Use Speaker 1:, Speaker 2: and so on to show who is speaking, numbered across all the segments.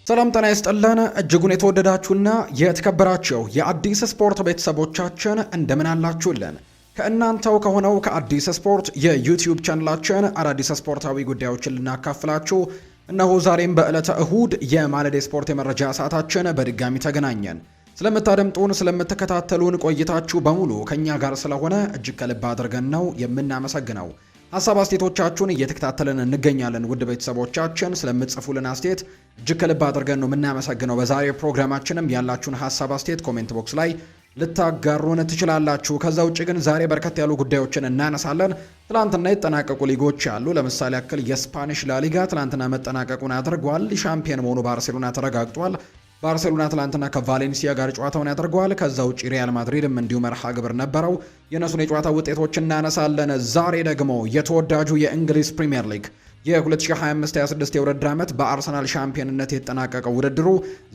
Speaker 1: ሰላም ጤና ይስጥልን እጅጉን የተወደዳችሁና የተከበራችሁ የአዲስ ስፖርት ቤተሰቦቻችን እንደምን አላችሁልን? ከእናንተው ከሆነው ከአዲስ ስፖርት የዩቲዩብ ቻናላችን አዳዲስ ስፖርታዊ ጉዳዮችን ልናካፍላችሁ እነሆ ዛሬም በዕለተ እሁድ የማለዳ ስፖርት የመረጃ ሰዓታችን በድጋሚ ተገናኘን። ስለምታደምጡን ስለምትከታተሉን ቆይታችሁ በሙሉ ከኛ ጋር ስለሆነ እጅግ ከልብ አድርገን ነው የምናመሰግነው። ሀሳብ አስተያየቶቻችሁን እየተከታተልን እንገኛለን። ውድ ቤተሰቦቻችን ስለምትጽፉልን አስተያየት እጅግ ከልብ አድርገን ነው የምናመሰግነው። በዛሬው ፕሮግራማችንም ያላችሁን ሀሳብ አስተያየት ኮሜንት ቦክስ ላይ ልታጋሩን ትችላላችሁ። ከዛ ውጭ ግን ዛሬ በርከት ያሉ ጉዳዮችን እናነሳለን። ትላንትና የተጠናቀቁ ሊጎች አሉ። ለምሳሌ ያክል የስፓኒሽ ላሊጋ ትላንትና መጠናቀቁን አድርጓል። ሻምፒዮን መሆኑ ባርሴሎና ተረጋግጧል። ባርሴሎና ትላንትና ከቫሌንሲያ ጋር ጨዋታውን ያደርገዋል። ከዛ ውጪ ሪያል ማድሪድም እንዲሁ መርሃ ግብር ነበረው። የእነሱን የጨዋታ ውጤቶች እናነሳለን። ዛሬ ደግሞ የተወዳጁ የእንግሊዝ ፕሪምየር ሊግ የ2025-26 የውድድር ዓመት በአርሰናል ሻምፒዮንነት የተጠናቀቀው ውድድሩ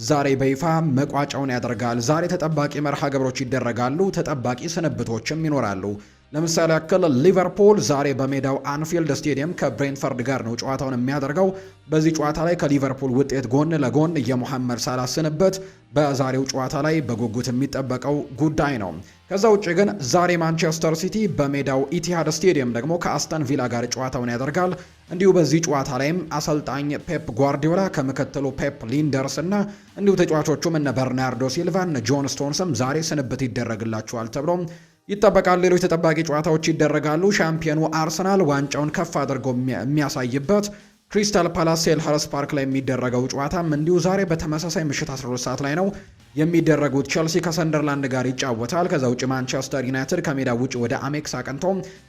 Speaker 1: ዛሬ በይፋ መቋጫውን ያደርጋል። ዛሬ ተጠባቂ መርሃ ግብሮች ይደረጋሉ። ተጠባቂ ስንብቶችም ይኖራሉ። ለምሳሌ ያክል ሊቨርፑል ዛሬ በሜዳው አንፊልድ ስቴዲየም ከብሬንፈርድ ጋር ነው ጨዋታውን የሚያደርገው። በዚህ ጨዋታ ላይ ከሊቨርፑል ውጤት ጎን ለጎን የሞሐመድ ሳላህ ስንብት በዛሬው ጨዋታ ላይ በጉጉት የሚጠበቀው ጉዳይ ነው። ከዛ ውጭ ግን ዛሬ ማንቸስተር ሲቲ በሜዳው ኢቲሃድ ስቴዲየም ደግሞ ከአስተን ቪላ ጋር ጨዋታውን ያደርጋል። እንዲሁ በዚህ ጨዋታ ላይም አሰልጣኝ ፔፕ ጓርዲዮላ ከምክትሉ ፔፕ ሊንደርስ እና እንዲሁ ተጫዋቾቹም እነ በርናርዶ ሲልቫ እነ ጆን ስቶንስም ዛሬ ስንብት ይደረግላቸዋል ተብሎ ይጠበቃል። ሌሎች ተጠባቂ ጨዋታዎች ይደረጋሉ። ሻምፒዮኑ አርሰናል ዋንጫውን ከፍ አድርጎ የሚያሳይበት ክሪስታል ፓላስ ሴልኸርስት ፓርክ ላይ የሚደረገው ጨዋታም እንዲሁ ዛሬ በተመሳሳይ ምሽት 12 ሰዓት ላይ ነው የሚደረጉት። ቸልሲ ከሰንደርላንድ ጋር ይጫወታል። ከዛ ውጭ ማንቸስተር ዩናይትድ ከሜዳ ውጭ ወደ አሜክስ አቅንቶ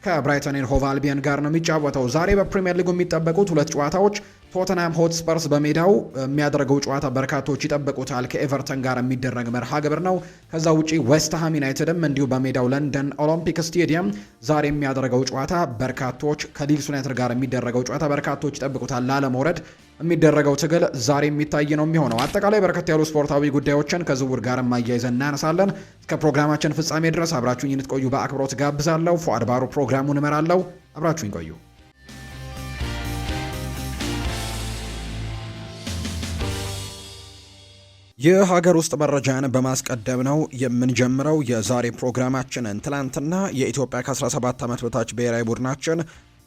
Speaker 1: ከብራይተን ኤንድ ሆቭ አልቢየን ጋር ነው የሚጫወተው። ዛሬ በፕሪሚየር ሊጉ የሚጠበቁት ሁለት ጨዋታዎች ቶተንሃም ሆትስፐርስ በሜዳው የሚያደርገው ጨዋታ በርካቶች ይጠብቁታል። ከኤቨርተን ጋር የሚደረግ መርሃ ግብር ነው። ከዛ ውጪ ዌስትሃም ዩናይትድም እንዲሁ በሜዳው ለንደን ኦሎምፒክ ስቴዲየም ዛሬ የሚያደርገው ጨዋታ በርካቶች ከሊድስ ዩናይትድ ጋር የሚደረገው ጨዋታ በርካቶች ይጠብቁታል። ላለመውረድ የሚደረገው ትግል ዛሬ የሚታይ ነው የሚሆነው። አጠቃላይ በርከት ያሉ ስፖርታዊ ጉዳዮችን ከዝውውር ጋር ማያይዘን እናነሳለን። እስከ ፕሮግራማችን ፍጻሜ ድረስ አብራችሁኝ እንድትቆዩ በአክብሮት ጋብዛለሁ። ፉአድ ባሩ ፕሮግራሙን እመራለሁ። አብራችሁኝ ቆዩ። የሀገር ውስጥ መረጃን በማስቀደም ነው የምንጀምረው የዛሬ ፕሮግራማችንን። ትላንትና የኢትዮጵያ ከ17 ዓመት በታች ብሔራዊ ቡድናችን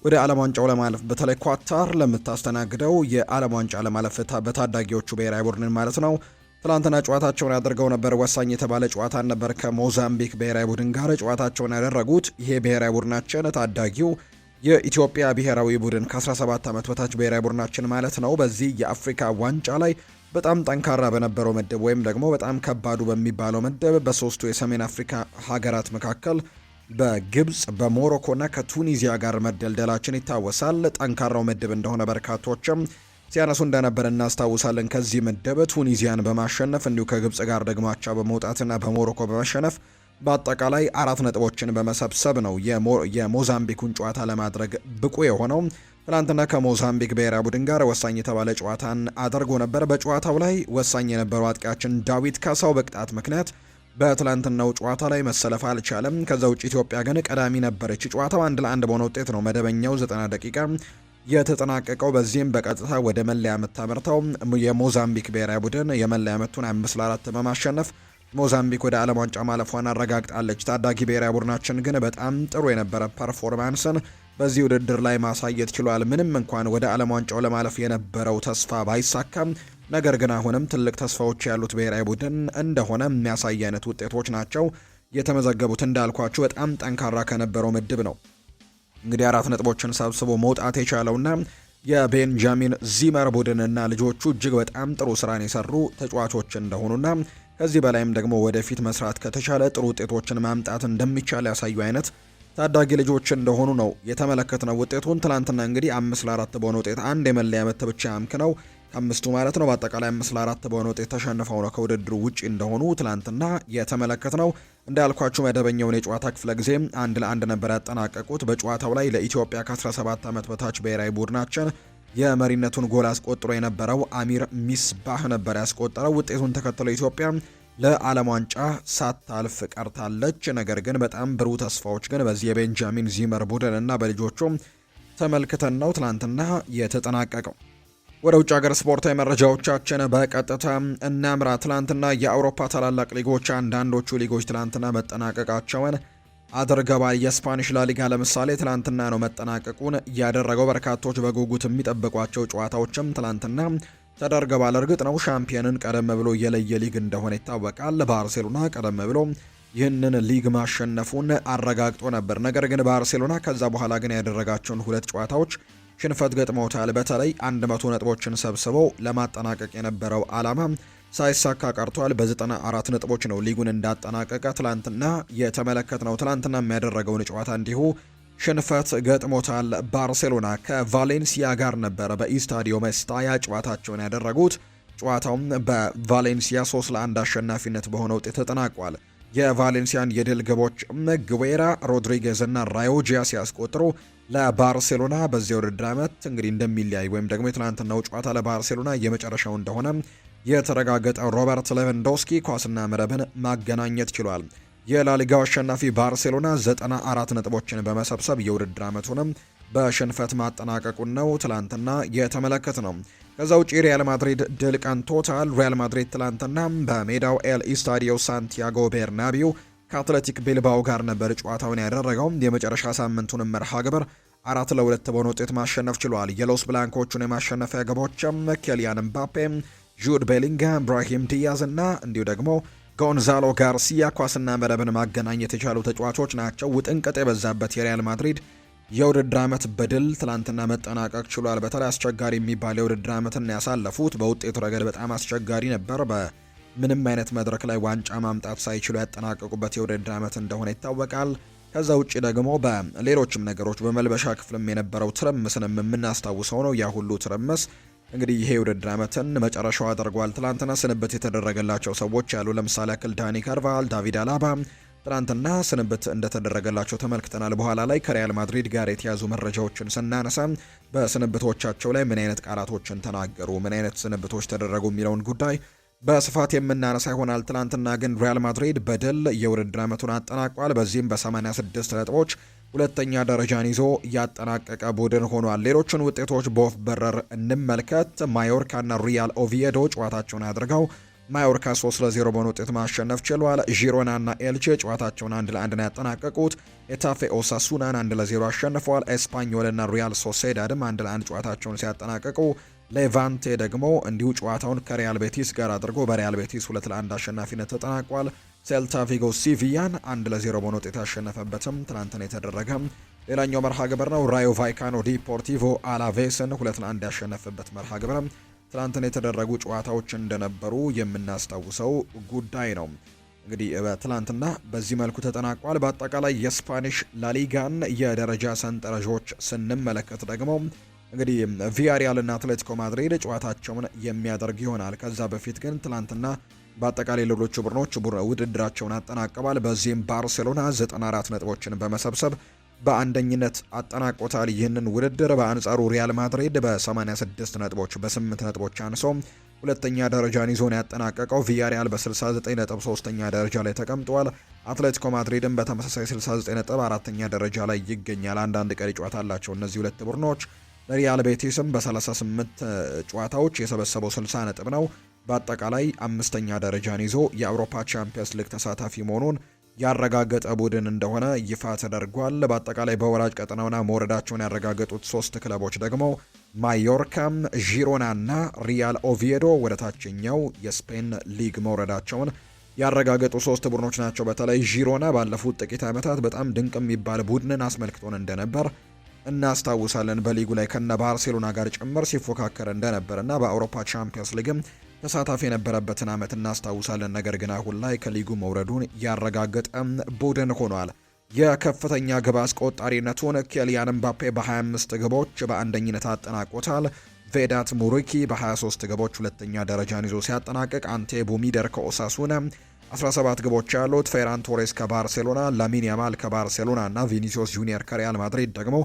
Speaker 1: ወደ ዓለም ዋንጫው ለማለፍ በተለይ ኳታር ለምታስተናግደው የዓለም ዋንጫ ለማለፍ በታዳጊዎቹ ብሔራዊ ቡድንን ማለት ነው ትላንትና ጨዋታቸውን ያደርገው ነበር። ወሳኝ የተባለ ጨዋታን ነበር ከሞዛምቢክ ብሔራዊ ቡድን ጋር ጨዋታቸውን ያደረጉት። ይሄ ብሔራዊ ቡድናችን ታዳጊው የኢትዮጵያ ብሔራዊ ቡድን ከ17 ዓመት በታች ብሔራዊ ቡድናችን ማለት ነው በዚህ የአፍሪካ ዋንጫ ላይ በጣም ጠንካራ በነበረው ምድብ ወይም ደግሞ በጣም ከባዱ በሚባለው ምድብ በሶስቱ የሰሜን አፍሪካ ሀገራት መካከል በግብጽ በሞሮኮና ከቱኒዚያ ጋር መደልደላችን ይታወሳል። ጠንካራው ምድብ እንደሆነ በርካቶችም ሲያነሱ እንደነበር እናስታውሳለን። ከዚህ ምድብ ቱኒዚያን በማሸነፍ እንዲሁ ከግብጽ ጋር ደግሞ አቻ በመውጣትና በሞሮኮ በመሸነፍ በአጠቃላይ 4 ነጥቦችን በመሰብሰብ ነው የሞዛምቢኩን ጨዋታ ለማድረግ ብቁ የሆነው። ትናንትና ከሞዛምቢክ ብሔራዊ ቡድን ጋር ወሳኝ የተባለ ጨዋታን አድርጎ ነበር። በጨዋታው ላይ ወሳኝ የነበረው አጥቂያችን ዳዊት ካሳው በቅጣት ምክንያት በትላንትናው ጨዋታ ላይ መሰለፍ አልቻለም። ከዛ ውጭ ኢትዮጵያ ግን ቀዳሚ ነበረች። ጨዋታው 1-1 በሆነ ውጤት ነው መደበኛው 90 ደቂቃ የተጠናቀቀው። በዚህም በቀጥታ ወደ መለያ ምት አመርተው የሞዛምቢክ ብሔራዊ ቡድን የመለያ ምቱን 5-4 በማሸነፍ ሞዛምቢክ ወደ ዓለም ዋንጫ ማለፏን አረጋግጣለች። ታዳጊ ብሔራዊ ቡድናችን ግን በጣም ጥሩ የነበረ ፐርፎርማንስን በዚህ ውድድር ላይ ማሳየት ችሏል። ምንም እንኳን ወደ ዓለም ዋንጫው ለማለፍ የነበረው ተስፋ ባይሳካም፣ ነገር ግን አሁንም ትልቅ ተስፋዎች ያሉት ብሔራዊ ቡድን እንደሆነ የሚያሳይ አይነት ውጤቶች ናቸው የተመዘገቡት። እንዳልኳችሁ በጣም ጠንካራ ከነበረው ምድብ ነው እንግዲህ 4 ነጥቦችን ሰብስቦ መውጣት የቻለውና የቤንጃሚን ዚመር ቡድንና ልጆቹ እጅግ በጣም ጥሩ ስራን የሰሩ ተጫዋቾች እንደሆኑና ከዚህ በላይም ደግሞ ወደፊት መስራት ከተቻለ ጥሩ ውጤቶችን ማምጣት እንደሚቻል ያሳዩ አይነት ታዳጊ ልጆች እንደሆኑ ነው የተመለከትነው። ውጤቱን ትላንትና እንግዲህ 5-4 በሆነ ውጤት አንድ የመለያ ምት ብቻ አምክነው ከአምስቱ ማለት ነው በአጠቃላይ 5-4 በሆነ ውጤት ተሸንፈው ነው ከውድድሩ ውጪ እንደሆኑ ትላንትና የተመለከትነው። እንዳልኳችሁ መደበኛውን የጨዋታ ክፍለ ጊዜ 1-1 ነበር ያጠናቀቁት። በጨዋታው ላይ ለኢትዮጵያ ከ17 ዓመት በታች ብሔራዊ ቡድናችን የመሪነቱን ጎል አስቆጥሮ የነበረው አሚር ሚስባህ ነበር ያስቆጠረው። ውጤቱን ተከትሎ ኢትዮጵያ ለዓለም ዋንጫ ሳታልፍ ቀርታለች። ነገር ግን በጣም ብሩህ ተስፋዎች ግን በዚህ የቤንጃሚን ዚመር ቡድን እና በልጆቹ ተመልክተን ነው ትላንትና የተጠናቀቀው። ወደ ውጭ ሀገር ስፖርታዊ መረጃዎቻችን በቀጥታ እናምራ። ትላንትና የአውሮፓ ታላላቅ ሊጎች አንዳንዶቹ ሊጎች ትላንትና መጠናቀቃቸውን አድርገዋል። የስፓኒሽ ላሊጋ ለምሳሌ ትላንትና ነው መጠናቀቁን ያደረገው። በርካቶች በጉጉት የሚጠብቋቸው ጨዋታዎችም ትላንትና ተደርገዋል። እርግጥ ነው ሻምፒዮንን ቀደም ብሎ የለየ ሊግ እንደሆነ ይታወቃል። ባርሴሎና ቀደም ብሎ ይህንን ሊግ ማሸነፉን አረጋግጦ ነበር። ነገር ግን ባርሴሎና ከዛ በኋላ ግን ያደረጋቸውን ሁለት ጨዋታዎች ሽንፈት ገጥመውታል። በተለይ 100 ነጥቦችን ሰብስበው ለማጠናቀቅ የነበረው ዓላማ ሳይሳካ ቀርቷል። በ94 ነጥቦች ነው ሊጉን እንዳጠናቀቀ ትላንትና የተመለከትነው። ትላንትና የሚያደረገውን ጨዋታ እንዲሁ ሽንፈት ገጥሞታል። ባርሴሎና ከቫሌንሲያ ጋር ነበረ በኢስታዲዮ ሜስታያ ጨዋታቸውን ያደረጉት። ጨዋታውም በቫሌንሲያ 3-1 አሸናፊነት በሆነ ውጤት ተጠናቋል። የቫሌንሲያን የድል ግቦች ጉዌራ፣ ሮድሪጌዝ እና ራዮጂያ ሲያስቆጥሩ ለባርሴሎና በዚህ ውድድር ዓመት እንግዲህ እንደሚለያይ ወይም ደግሞ የትናንትናው ጨዋታ ለባርሴሎና የመጨረሻው እንደሆነ የተረጋገጠው ሮበርት ሌቫንዶስኪ ኳስና መረብን ማገናኘት ችሏል። የላሊጋው አሸናፊ ባርሴሎና 94 ነጥቦችን በመሰብሰብ የውድድር ዓመቱንም በሽንፈት ማጠናቀቁን ነው ትላንትና የተመለከት ነው። ከዛ ውጪ ሪያል ማድሪድ ድል ቀንቶታል። ሪያል ማድሪድ ትላንትና በሜዳው ኤል ኢስታዲዮ ሳንቲያጎ ቤርናቢው ከአትሌቲክ ቤልባኦ ጋር ነበር ጨዋታውን ያደረገው። የመጨረሻ ሳምንቱን መርሃ ግብር 4-2 በሆነ ውጤት ማሸነፍ ችሏል። የሎስ ብላንኮቹን የማሸነፊያ ግቦችም ኬሊያን ምባፔ፣ ጁድ ቤሊንጋም፣ ብራሂም ዲያዝ እና እንዲሁ ደግሞ ጎንዛሎ ጋርሲያ ኳስና መረብን ማገናኘት የቻሉ ተጫዋቾች ናቸው። ውጥንቅጥ የበዛበት የሪያል ማድሪድ የውድድር ዓመት በድል ትላንትና መጠናቀቅ ችሏል። በተለይ አስቸጋሪ የሚባል የውድድር ዓመትን ያሳለፉት በውጤቱ ረገድ በጣም አስቸጋሪ ነበር። በምንም አይነት መድረክ ላይ ዋንጫ ማምጣት ሳይችሉ ያጠናቀቁበት የውድድር ዓመት እንደሆነ ይታወቃል። ከዛ ውጪ ደግሞ በሌሎችም ነገሮች በመልበሻ ክፍልም የነበረው ትርምስንም የምናስታውሰው ነው። ያ ሁሉ ትርምስ እንግዲህ ይሄ የውድድር ዓመትን መጨረሻው አድርጓል። ትላንትና ስንብት የተደረገላቸው ሰዎች ያሉ ለምሳሌ ያክል ዳኒ ካርቫል፣ ዳቪድ አላባ ትናንትና ስንብት እንደተደረገላቸው ተመልክተናል። በኋላ ላይ ከሪያል ማድሪድ ጋር የተያዙ መረጃዎችን ስናነሳ በስንብቶቻቸው ላይ ምን አይነት ቃላቶችን ተናገሩ፣ ምን አይነት ስንብቶች ተደረጉ የሚለውን ጉዳይ በስፋት የምናነሳ ይሆናል። ትናንትና ግን ሪያል ማድሪድ በድል የውድድር ዓመቱን አጠናቋል። በዚህም በ86 ነጥቦች ሁለተኛ ደረጃን ይዞ ያጠናቀቀ ቡድን ሆኗል። ሌሎችን ውጤቶች በወፍ በረር እንመልከት። ማዮርካና ሪያል ኦቪዬዶ ጨዋታቸውን አድርገው ማዮርካ 3-0 በሆነ ውጤት ማሸነፍ ችሏል። ዢሮናና ኤልቼ ጨዋታቸውን 1-1 ነው ያጠናቀቁት። ኤታፌ ኦሳሱናን 1-0 አሸንፈዋል። ኤስፓኞልና ሪያል ሶሴዳድም 1-1 ጨዋታቸውን ሲያጠናቀቁ ሌቫንቴ ደግሞ እንዲሁ ጨዋታውን ከሪያል ቤቲስ ጋር አድርጎ በሪያል ቤቲስ 2-1 አሸናፊነት ተጠናቋል። ሴልታ ቪጎ ሲቪያን 1-0 በሆነ ውጤት ያሸነፈበትም ትናንትና የተደረገ ሌላኛው መርሃ ግብር ነው። ራዮ ቫይካኖ ዲፖርቲቮ አላቬስን 2-1 ያሸነፈበት መርሃ ግብር ትናንትና የተደረጉ ጨዋታዎች እንደነበሩ የምናስታውሰው ጉዳይ ነው። እንግዲህ ትናንትና በዚህ መልኩ ተጠናቋል። በአጠቃላይ የስፓኒሽ ላሊጋን የደረጃ ሰንጠረዦች ስንመለከት ደግሞ እንግዲህ ቪያሪያል እና አትሌቲኮ ማድሪድ ጨዋታቸውን የሚያደርግ ይሆናል። ከዛ በፊት ግን ትናንትና በአጠቃላይ ሌሎቹ ቡድኖች ውድድራቸውን አጠናቀዋል። በዚህም ባርሴሎና 94 ነጥቦችን በመሰብሰብ በአንደኝነት አጠናቆታል ይህንን ውድድር። በአንጻሩ ሪያል ማድሪድ በ86 ነጥቦች በ8 ነጥቦች አንሶ ሁለተኛ ደረጃን ይዞ ነው ያጠናቀቀው። ቪያሪያል በ69 ነጥብ ሶስተኛ ደረጃ ላይ ተቀምጧል። አትሌቲኮ ማድሪድም በተመሳሳይ 69 ነጥብ አራተኛ ደረጃ ላይ ይገኛል። አንዳንድ ቀሪ ጨዋታ አላቸው እነዚህ ሁለት ቡድኖች። ሪያል ቤቲስም በ38 ጨዋታዎች የሰበሰበው 60 ነጥብ ነው። በአጠቃላይ አምስተኛ ደረጃን ይዞ የአውሮፓ ቻምፒየንስ ሊግ ተሳታፊ መሆኑን ያረጋገጠ ቡድን እንደሆነ ይፋ ተደርጓል። በአጠቃላይ በወራጅ ቀጠናውና መውረዳቸውን ያረጋገጡት ሶስት ክለቦች ደግሞ ማዮርካም፣ ዢሮና እና ሪያል ኦቪዬዶ ወደ ታችኛው የስፔን ሊግ መውረዳቸውን ያረጋገጡ ሶስት ቡድኖች ናቸው። በተለይ ዢሮና ባለፉት ጥቂት ዓመታት በጣም ድንቅ የሚባል ቡድንን አስመልክቶን እንደነበር እናስታውሳለን። በሊጉ ላይ ከነ ባርሴሎና ጋር ጭምር ሲፎካከር እንደነበር እና በአውሮፓ ቻምፒየንስ ሊግም ተሳታፊ የነበረበትን ዓመት እናስታውሳለን። ነገር ግን አሁን ላይ ከሊጉ መውረዱን ያረጋገጠ ቡድን ሆኗል። የከፍተኛ ግብ አስቆጣሪነቱን ኬሊያን ምባፔ በ25 ግቦች በአንደኝነት አጠናቆታል። ቬዳት ሙሪኪ በ23 ግቦች ሁለተኛ ደረጃን ይዞ ሲያጠናቅቅ፣ አንቴ ቡሚደር ከኦሳሱና 17 ግቦች ያሉት፣ ፌራን ቶሬስ ከባርሴሎና፣ ላሚን ያማል ከባርሴሎና እና ቪኒሲዮስ ጁኒየር ከሪያል ማድሪድ ደግሞ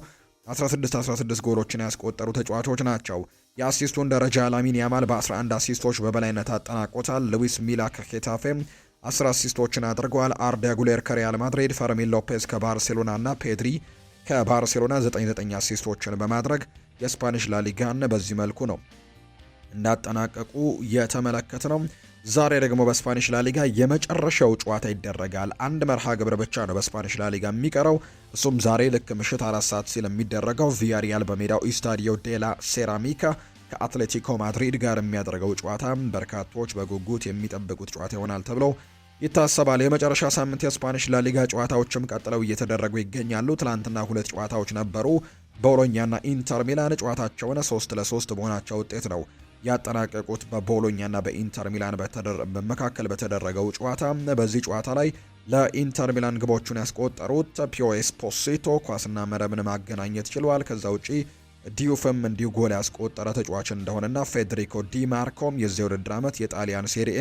Speaker 1: 16 ጎሎችን ያስቆጠሩ ተጫዋቾች ናቸው። የአሲስቱን ደረጃ ላሚን ያማል በ11 አሲስቶች በበላይነት አጠናቆታል። ሉዊስ ሚላ ከኬታፌ 10 አሲስቶችን አድርገዋል። አርዳ ጉሌር ከሪያል ማድሪድ፣ ፈርሚን ሎፔዝ ከባርሴሎና እና ፔድሪ ከባርሴሎና 99 አሲስቶችን በማድረግ የስፓኒሽ ላሊጋን በዚህ መልኩ ነው እንዳጠናቀቁ የተመለከትነው። ዛሬ ደግሞ በስፓኒሽ ላሊጋ የመጨረሻው ጨዋታ ይደረጋል። አንድ መርሃ ግብር ብቻ ነው በስፓኒሽ ላሊጋ የሚቀረው። እሱም ዛሬ ልክ ምሽት 4 ሰዓት ሲል የሚደረገው ቪያሪያል በሜዳው ኢስታዲዮ ዴላ ሴራሚካ ከአትሌቲኮ ማድሪድ ጋር የሚያደርገው ጨዋታ በርካቶች በጉጉት የሚጠብቁት ጨዋታ ይሆናል ተብሎ ይታሰባል። የመጨረሻ ሳምንት የስፓኒሽ ላሊጋ ጨዋታዎችም ቀጥለው እየተደረጉ ይገኛሉ። ትላንትና 2 ጨዋታዎች ነበሩ። ቦሎኛና ኢንተር ሚላን ጨዋታቸውን 3-3 በሆናቸው ውጤት ነው ያጠናቀቁት። በቦሎኛና በኢንተር ሚላን መካከል በተደረገው ጨዋታ በዚህ ጨዋታ ላይ ለኢንተር ሚላን ግቦቹን ያስቆጠሩት ፒዮ ኤስፖሲቶ ኳስና መረብን ማገናኘት ችሏል። ከዛ ውጪ ዲዩፍም እንዲሁ ጎል ያስቆጠረ ተጫዋች እንደሆነና ፌዴሪኮ ዲ ማርኮም የዚህ ውድድር ዓመት የጣሊያን ሴሪኤ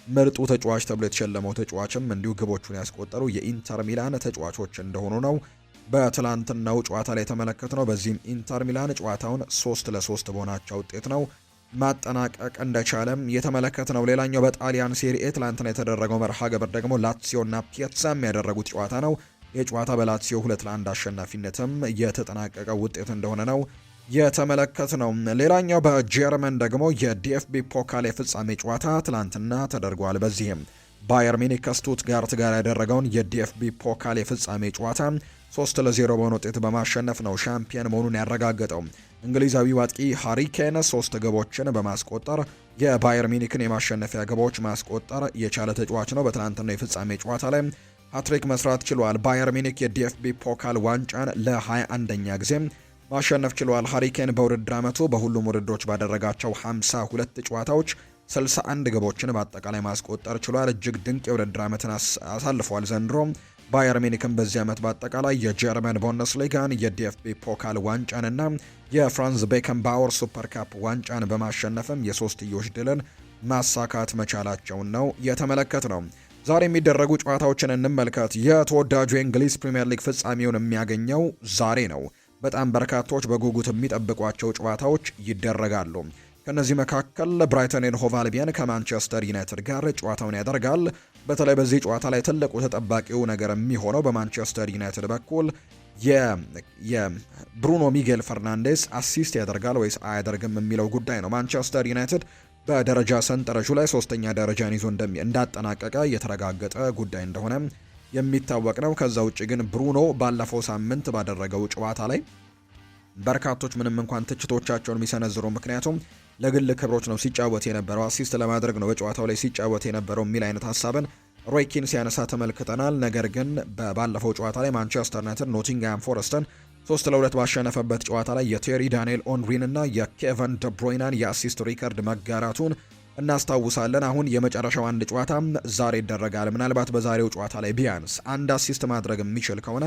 Speaker 1: ምርጡ ተጫዋች ተብሎ የተሸለመው ተጫዋችም እንዲሁ ግቦቹን ያስቆጠሩ የኢንተር ሚላን ተጫዋቾች እንደሆኑ ነው በትላንትናው ጨዋታ ላይ የተመለከትነው። በዚህም ኢንተር ሚላን ጨዋታውን 3-3 በሆናቸው ውጤት ነው ማጠናቀቅ እንደቻለም የተመለከትነው። ሌላኛው በጣሊያን ሴሪኤ ትላንትና የተደረገው መርሃ ግብር ደግሞ ላትሲዮና ፒያዛም ያደረጉት ጨዋታ ነው። የጨዋታ በላትሲዮ 2-1 አሸናፊነትም የተጠናቀቀ ውጤት እንደሆነ ነው የተመለከትነው። ሌላኛው በጀርመን ደግሞ የዲኤፍቢ ፖካል የፍጻሜ ጨዋታ ትላንትና ተደርጓል። በዚህም ባየር ሚኒክ ከስቱትጋርት ጋር ያደረገውን የዲኤፍቢ ፖካል የፍጻሜ ጨዋታ 3-0 በሆነ ውጤት በማሸነፍ ነው ሻምፒየን መሆኑን ያረጋገጠው። እንግሊዛዊው አጥቂ ሃሪ ኬን 3 ግቦችን በማስቆጠር የባየር ሚኒክን የማሸነፊያ ግቦች ማስቆጠር የቻለ ተጫዋች ነው። በትናንትናው የፍጻሜ ጨዋታ ላይ ሃትሪክ መስራት ችሏል። ባየር ሚኒክ የዲኤፍቢ ፖካል ዋንጫን ለ21ኛ ጊዜ ማሸነፍ ችሏል። ሃሪ ኬን በውድድር ዓመቱ በሁሉም ውድድሮች ባደረጋቸው 52 ጨዋታዎች 61 ግቦችን በአጠቃላይ ማስቆጠር ችሏል። እጅግ ድንቅ የውድድር ዓመትን አሳልፏል ዘንድሮ። ባየር ሚኒክም በዚህ ዓመት በአጠቃላይ የጀርመን ቡንደስሊጋን የዲኤፍቢ ፖካል ዋንጫንና የፍራንስ ቤከንባወር ሱፐር ካፕ ዋንጫን በማሸነፍም የሶስትዮሽ ድልን ማሳካት መቻላቸውን ነው የተመለከት ነው። ዛሬ የሚደረጉ ጨዋታዎችን እንመልከት። የተወዳጁ የእንግሊዝ ፕሪምየር ሊግ ፍጻሜውን የሚያገኘው ዛሬ ነው። በጣም በርካቶች በጉጉት የሚጠብቋቸው ጨዋታዎች ይደረጋሉ። ከነዚህ መካከል ብራይተን ኤንድ ሆቭ አልቢዮን ከማንቸስተር ዩናይትድ ጋር ጨዋታውን ያደርጋል። በተለይ በዚህ ጨዋታ ላይ ትልቁ ተጠባቂው ነገር የሚሆነው በማንቸስተር ዩናይትድ በኩል የብሩኖ ሚጌል ፈርናንዴስ አሲስት ያደርጋል ወይስ አያደርግም የሚለው ጉዳይ ነው። ማንቸስተር ዩናይትድ በደረጃ ሰንጠረዡ ላይ 3ኛ ደረጃን ይዞ እንዳጠናቀቀ የተረጋገጠ ጉዳይ እንደሆነ የሚታወቅ ነው። ከዛ ውጭ ግን ብሩኖ ባለፈው ሳምንት ባደረገው ጨዋታ ላይ በርካቶች ምንም እንኳን ትችቶቻቸውን የሚሰነዝሩ ምክንያቱም ለግል ክብሮች ነው ሲጫወት የነበረው፣ አሲስት ለማድረግ ነው በጨዋታው ላይ ሲጫወት የነበረው የሚል አይነት ሀሳብን ሮይ ኪን ሲያነሳ ተመልክተናል። ነገር ግን ባለፈው ጨዋታ ላይ ማንቸስተር ዩናይትድ ኖቲንግሃም ፎረስትን 3-2 ባሸነፈበት ጨዋታ ላይ የቴሪ ዳንኤል ኦንሪን እና የኬቨን ደብሮይናን የአሲስት ሪከርድ መጋራቱን እናስታውሳለን። አሁን የመጨረሻው አንድ ጨዋታ ዛሬ ይደረጋል። ምናልባት በዛሬው ጨዋታ ላይ ቢያንስ አንድ አሲስት ማድረግ የሚችል ከሆነ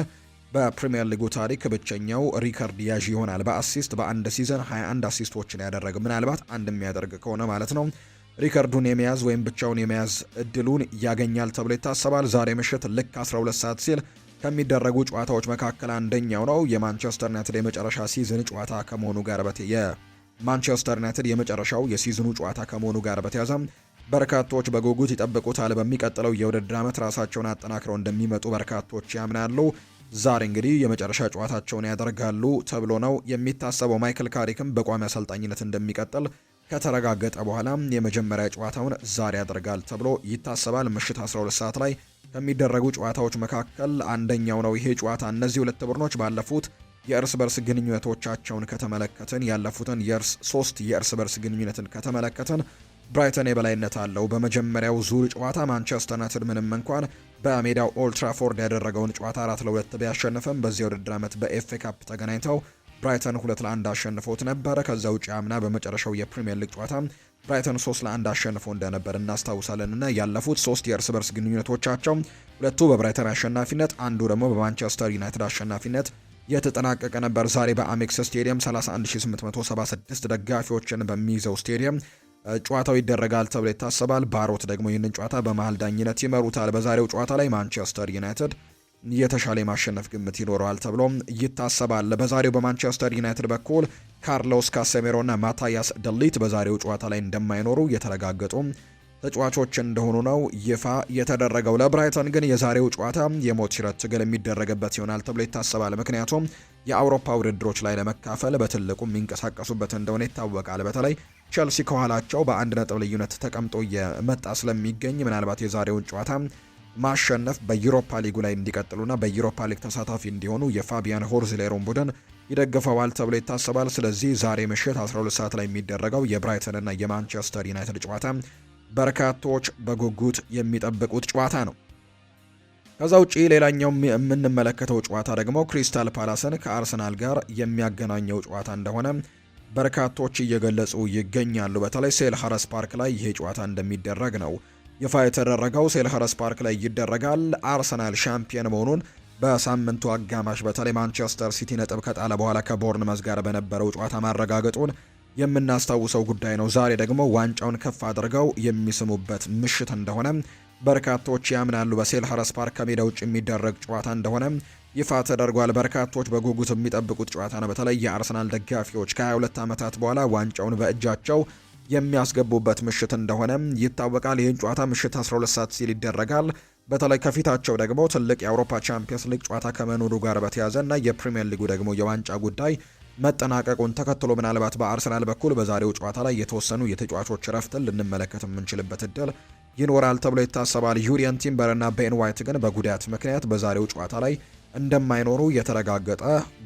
Speaker 1: በፕሪሚየር ሊጉ ታሪክ ብቸኛው ሪከርድ ያዥ ይሆናል። በአሲስት በአንድ ሲዘን 21 አሲስቶችን ያደረገ ምናልባት አንድ የሚያደርግ ከሆነ ማለት ነው ሪከርዱን የመያዝ ወይም ብቻውን የመያዝ እድሉን ያገኛል ተብሎ ይታሰባል። ዛሬ ምሽት ልክ 12 ሰዓት ሲል ከሚደረጉ ጨዋታዎች መካከል አንደኛው ነው። የማንቸስተር ዩናይትድ የመጨረሻ ሲዝን ጨዋታ ከመሆኑ ጋር የማንቸስተር ዩናይትድ የመጨረሻው የሲዝኑ ጨዋታ ከመሆኑ ጋር በተያያዘ በርካቶች በጉጉት ይጠብቁታል። በሚቀጥለው የውድድር ዓመት ራሳቸውን አጠናክረው እንደሚመጡ በርካቶች ያምናሉ። ዛሬ እንግዲህ የመጨረሻ ጨዋታቸውን ያደርጋሉ ተብሎ ነው የሚታሰበው። ማይክል ካሪክም በቋሚ አሰልጣኝነት እንደሚቀጥል ከተረጋገጠ በኋላ የመጀመሪያ ጨዋታውን ዛሬ ያደርጋል ተብሎ ይታሰባል። ምሽት 12 ሰዓት ላይ ከሚደረጉ ጨዋታዎች መካከል አንደኛው ነው ይሄ ጨዋታ። እነዚህ ሁለት ቡድኖች ባለፉት የእርስ በርስ ግንኙነቶቻቸውን ከተመለከትን ያለፉትን ሶስት የእርስ በርስ ግንኙነትን ከተመለከትን ብራይተን የበላይነት አለው። በመጀመሪያው ዙር ጨዋታ ማንቸስተር ዩናይትድ ምንም እንኳን በሜዳው ኦልድ ትራፎርድ ያደረገውን ጨዋታ 4-2 ቢያሸንፍም በዚህ ውድድር ዓመት በኤፍኤ ካፕ ተገናኝተው ብራይተን 2-1 አሸንፎት ነበር። ከዛ ውጪ አምና በመጨረሻው የፕሪሚየር ሊግ ጨዋታ ብራይተን 3-1 አሸንፎ እንደነበር እናስታውሳለንና ያለፉት 3 የእርስ በርስ ግንኙነቶቻቸው ሁለቱ በብራይተን አሸናፊነት፣ አንዱ ደግሞ በማንቸስተር ዩናይትድ አሸናፊነት የተጠናቀቀ ነበር። ዛሬ በአሜክስ ስቴዲየም 31876 ደጋፊዎችን በሚይዘው ስቴዲየም ጨዋታው ይደረጋል ተብሎ ይታሰባል። ባሮት ደግሞ ይህንን ጨዋታ በመሃል ዳኝነት ይመሩታል። በዛሬው ጨዋታ ላይ ማንቸስተር ዩናይትድ የተሻለ የማሸነፍ ግምት ይኖረዋል ተብሎ ይታሰባል። በዛሬው በማንቸስተር ዩናይትድ በኩል ካርሎስ ካሴሜሮ እና ማታያስ ደሊት በዛሬው ጨዋታ ላይ እንደማይኖሩ የተረጋገጡ ተጫዋቾች እንደሆኑ ነው ይፋ የተደረገው። ለብራይተን ግን የዛሬው ጨዋታ የሞት ሽረት ትግል የሚደረግበት ይሆናል ተብሎ ይታሰባል። ምክንያቱም የአውሮፓ ውድድሮች ላይ ለመካፈል በትልቁ የሚንቀሳቀሱበት እንደሆነ ይታወቃል። በተለይ ቸልሲ ከኋላቸው በ1 ነጥብ ልዩነት ተቀምጦ የመጣ ስለሚገኝ ምናልባት የዛሬውን ጨዋታ ማሸነፍ በዩሮፓ ሊጉ ላይ እንዲቀጥሉና በዩሮፓ ሊግ ተሳታፊ እንዲሆኑ የፋቢያን ሆርዝሌሮን ቡድን ይደግፈዋል ተብሎ ይታሰባል። ስለዚህ ዛሬ ምሽት 12 ሰዓት ላይ የሚደረገው የብራይተን እና የማንቸስተር ዩናይትድ ጨዋታ በርካቶች በጉጉት የሚጠብቁት ጨዋታ ነው። ከዛ ውጪ ሌላኛው የምንመለከተው ጨዋታ ደግሞ ክሪስታል ፓላስን ከአርሰናል ጋር የሚያገናኘው ጨዋታ እንደሆነ በርካቶች እየገለጹ ይገኛሉ። በተለይ ሴልኸርስት ፓርክ ላይ ይሄ ጨዋታ እንደሚደረግ ነው ይፋ የተደረገው። ሴልኸርስት ፓርክ ላይ ይደረጋል። አርሰናል ሻምፒዮን መሆኑን በሳምንቱ አጋማሽ በተለይ ማንቸስተር ሲቲ ነጥብ ከጣለ በኋላ ከቦርንመዝ ጋር በነበረው ጨዋታ ማረጋገጡን የምናስታውሰው ጉዳይ ነው። ዛሬ ደግሞ ዋንጫውን ከፍ አድርገው የሚስሙበት ምሽት እንደሆነ በርካቶች ያምናሉ። በሴልኸርስት ፓርክ ከሜዳ ውጭ የሚደረግ ጨዋታ እንደሆነ ይፋ ተደርጓል። በርካቶች በጉጉት የሚጠብቁት ጨዋታ ነው። በተለይ የአርሰናል ደጋፊዎች ከ22 ዓመታት በኋላ ዋንጫውን በእጃቸው የሚያስገቡበት ምሽት እንደሆነ ይታወቃል። ይህን ጨዋታ ምሽት 12 ሰዓት ሲል ይደረጋል። በተለይ ከፊታቸው ደግሞ ትልቅ የአውሮፓ ቻምፒየንስ ሊግ ጨዋታ ከመኖሩ ጋር በተያያዘ እና የፕሪሚየር ሊጉ ደግሞ የዋንጫ ጉዳይ መጠናቀቁን ተከትሎ ምናልባት በአርሰናል በኩል በዛሬው ጨዋታ ላይ የተወሰኑ የተጫዋቾች ረፍትን ልንመለከት የምንችልበት እድል ይኖራል ተብሎ ይታሰባል። ዩሪየን ቲምበር እና ቤን ዋይት ግን በጉዳት ምክንያት በዛሬው ጨዋታ ላይ እንደማይኖሩ የተረጋገጠ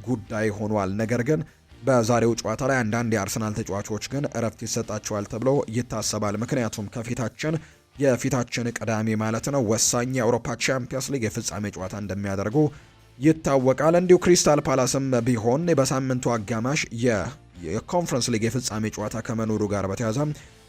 Speaker 1: ጉዳይ ሆኗል። ነገር ግን በዛሬው ጨዋታ ላይ አንዳንድ የአርሰናል ተጫዋቾች ግን እረፍት ይሰጣቸዋል ተብሎ ይታሰባል። ምክንያቱም የፊታችን ቅዳሜ ማለት ነው ወሳኝ የአውሮፓ ቻምፒየንስ ሊግ የፍጻሜ ጨዋታ እንደሚያደርጉ ይታወቃል። እንዲሁ ክሪስታል ፓላስም ቢሆን በሳምንቱ አጋማሽ የኮንፈረንስ ሊግ የፍጻሜ ጨዋታ ከመኖሩ ጋር በተያያዘ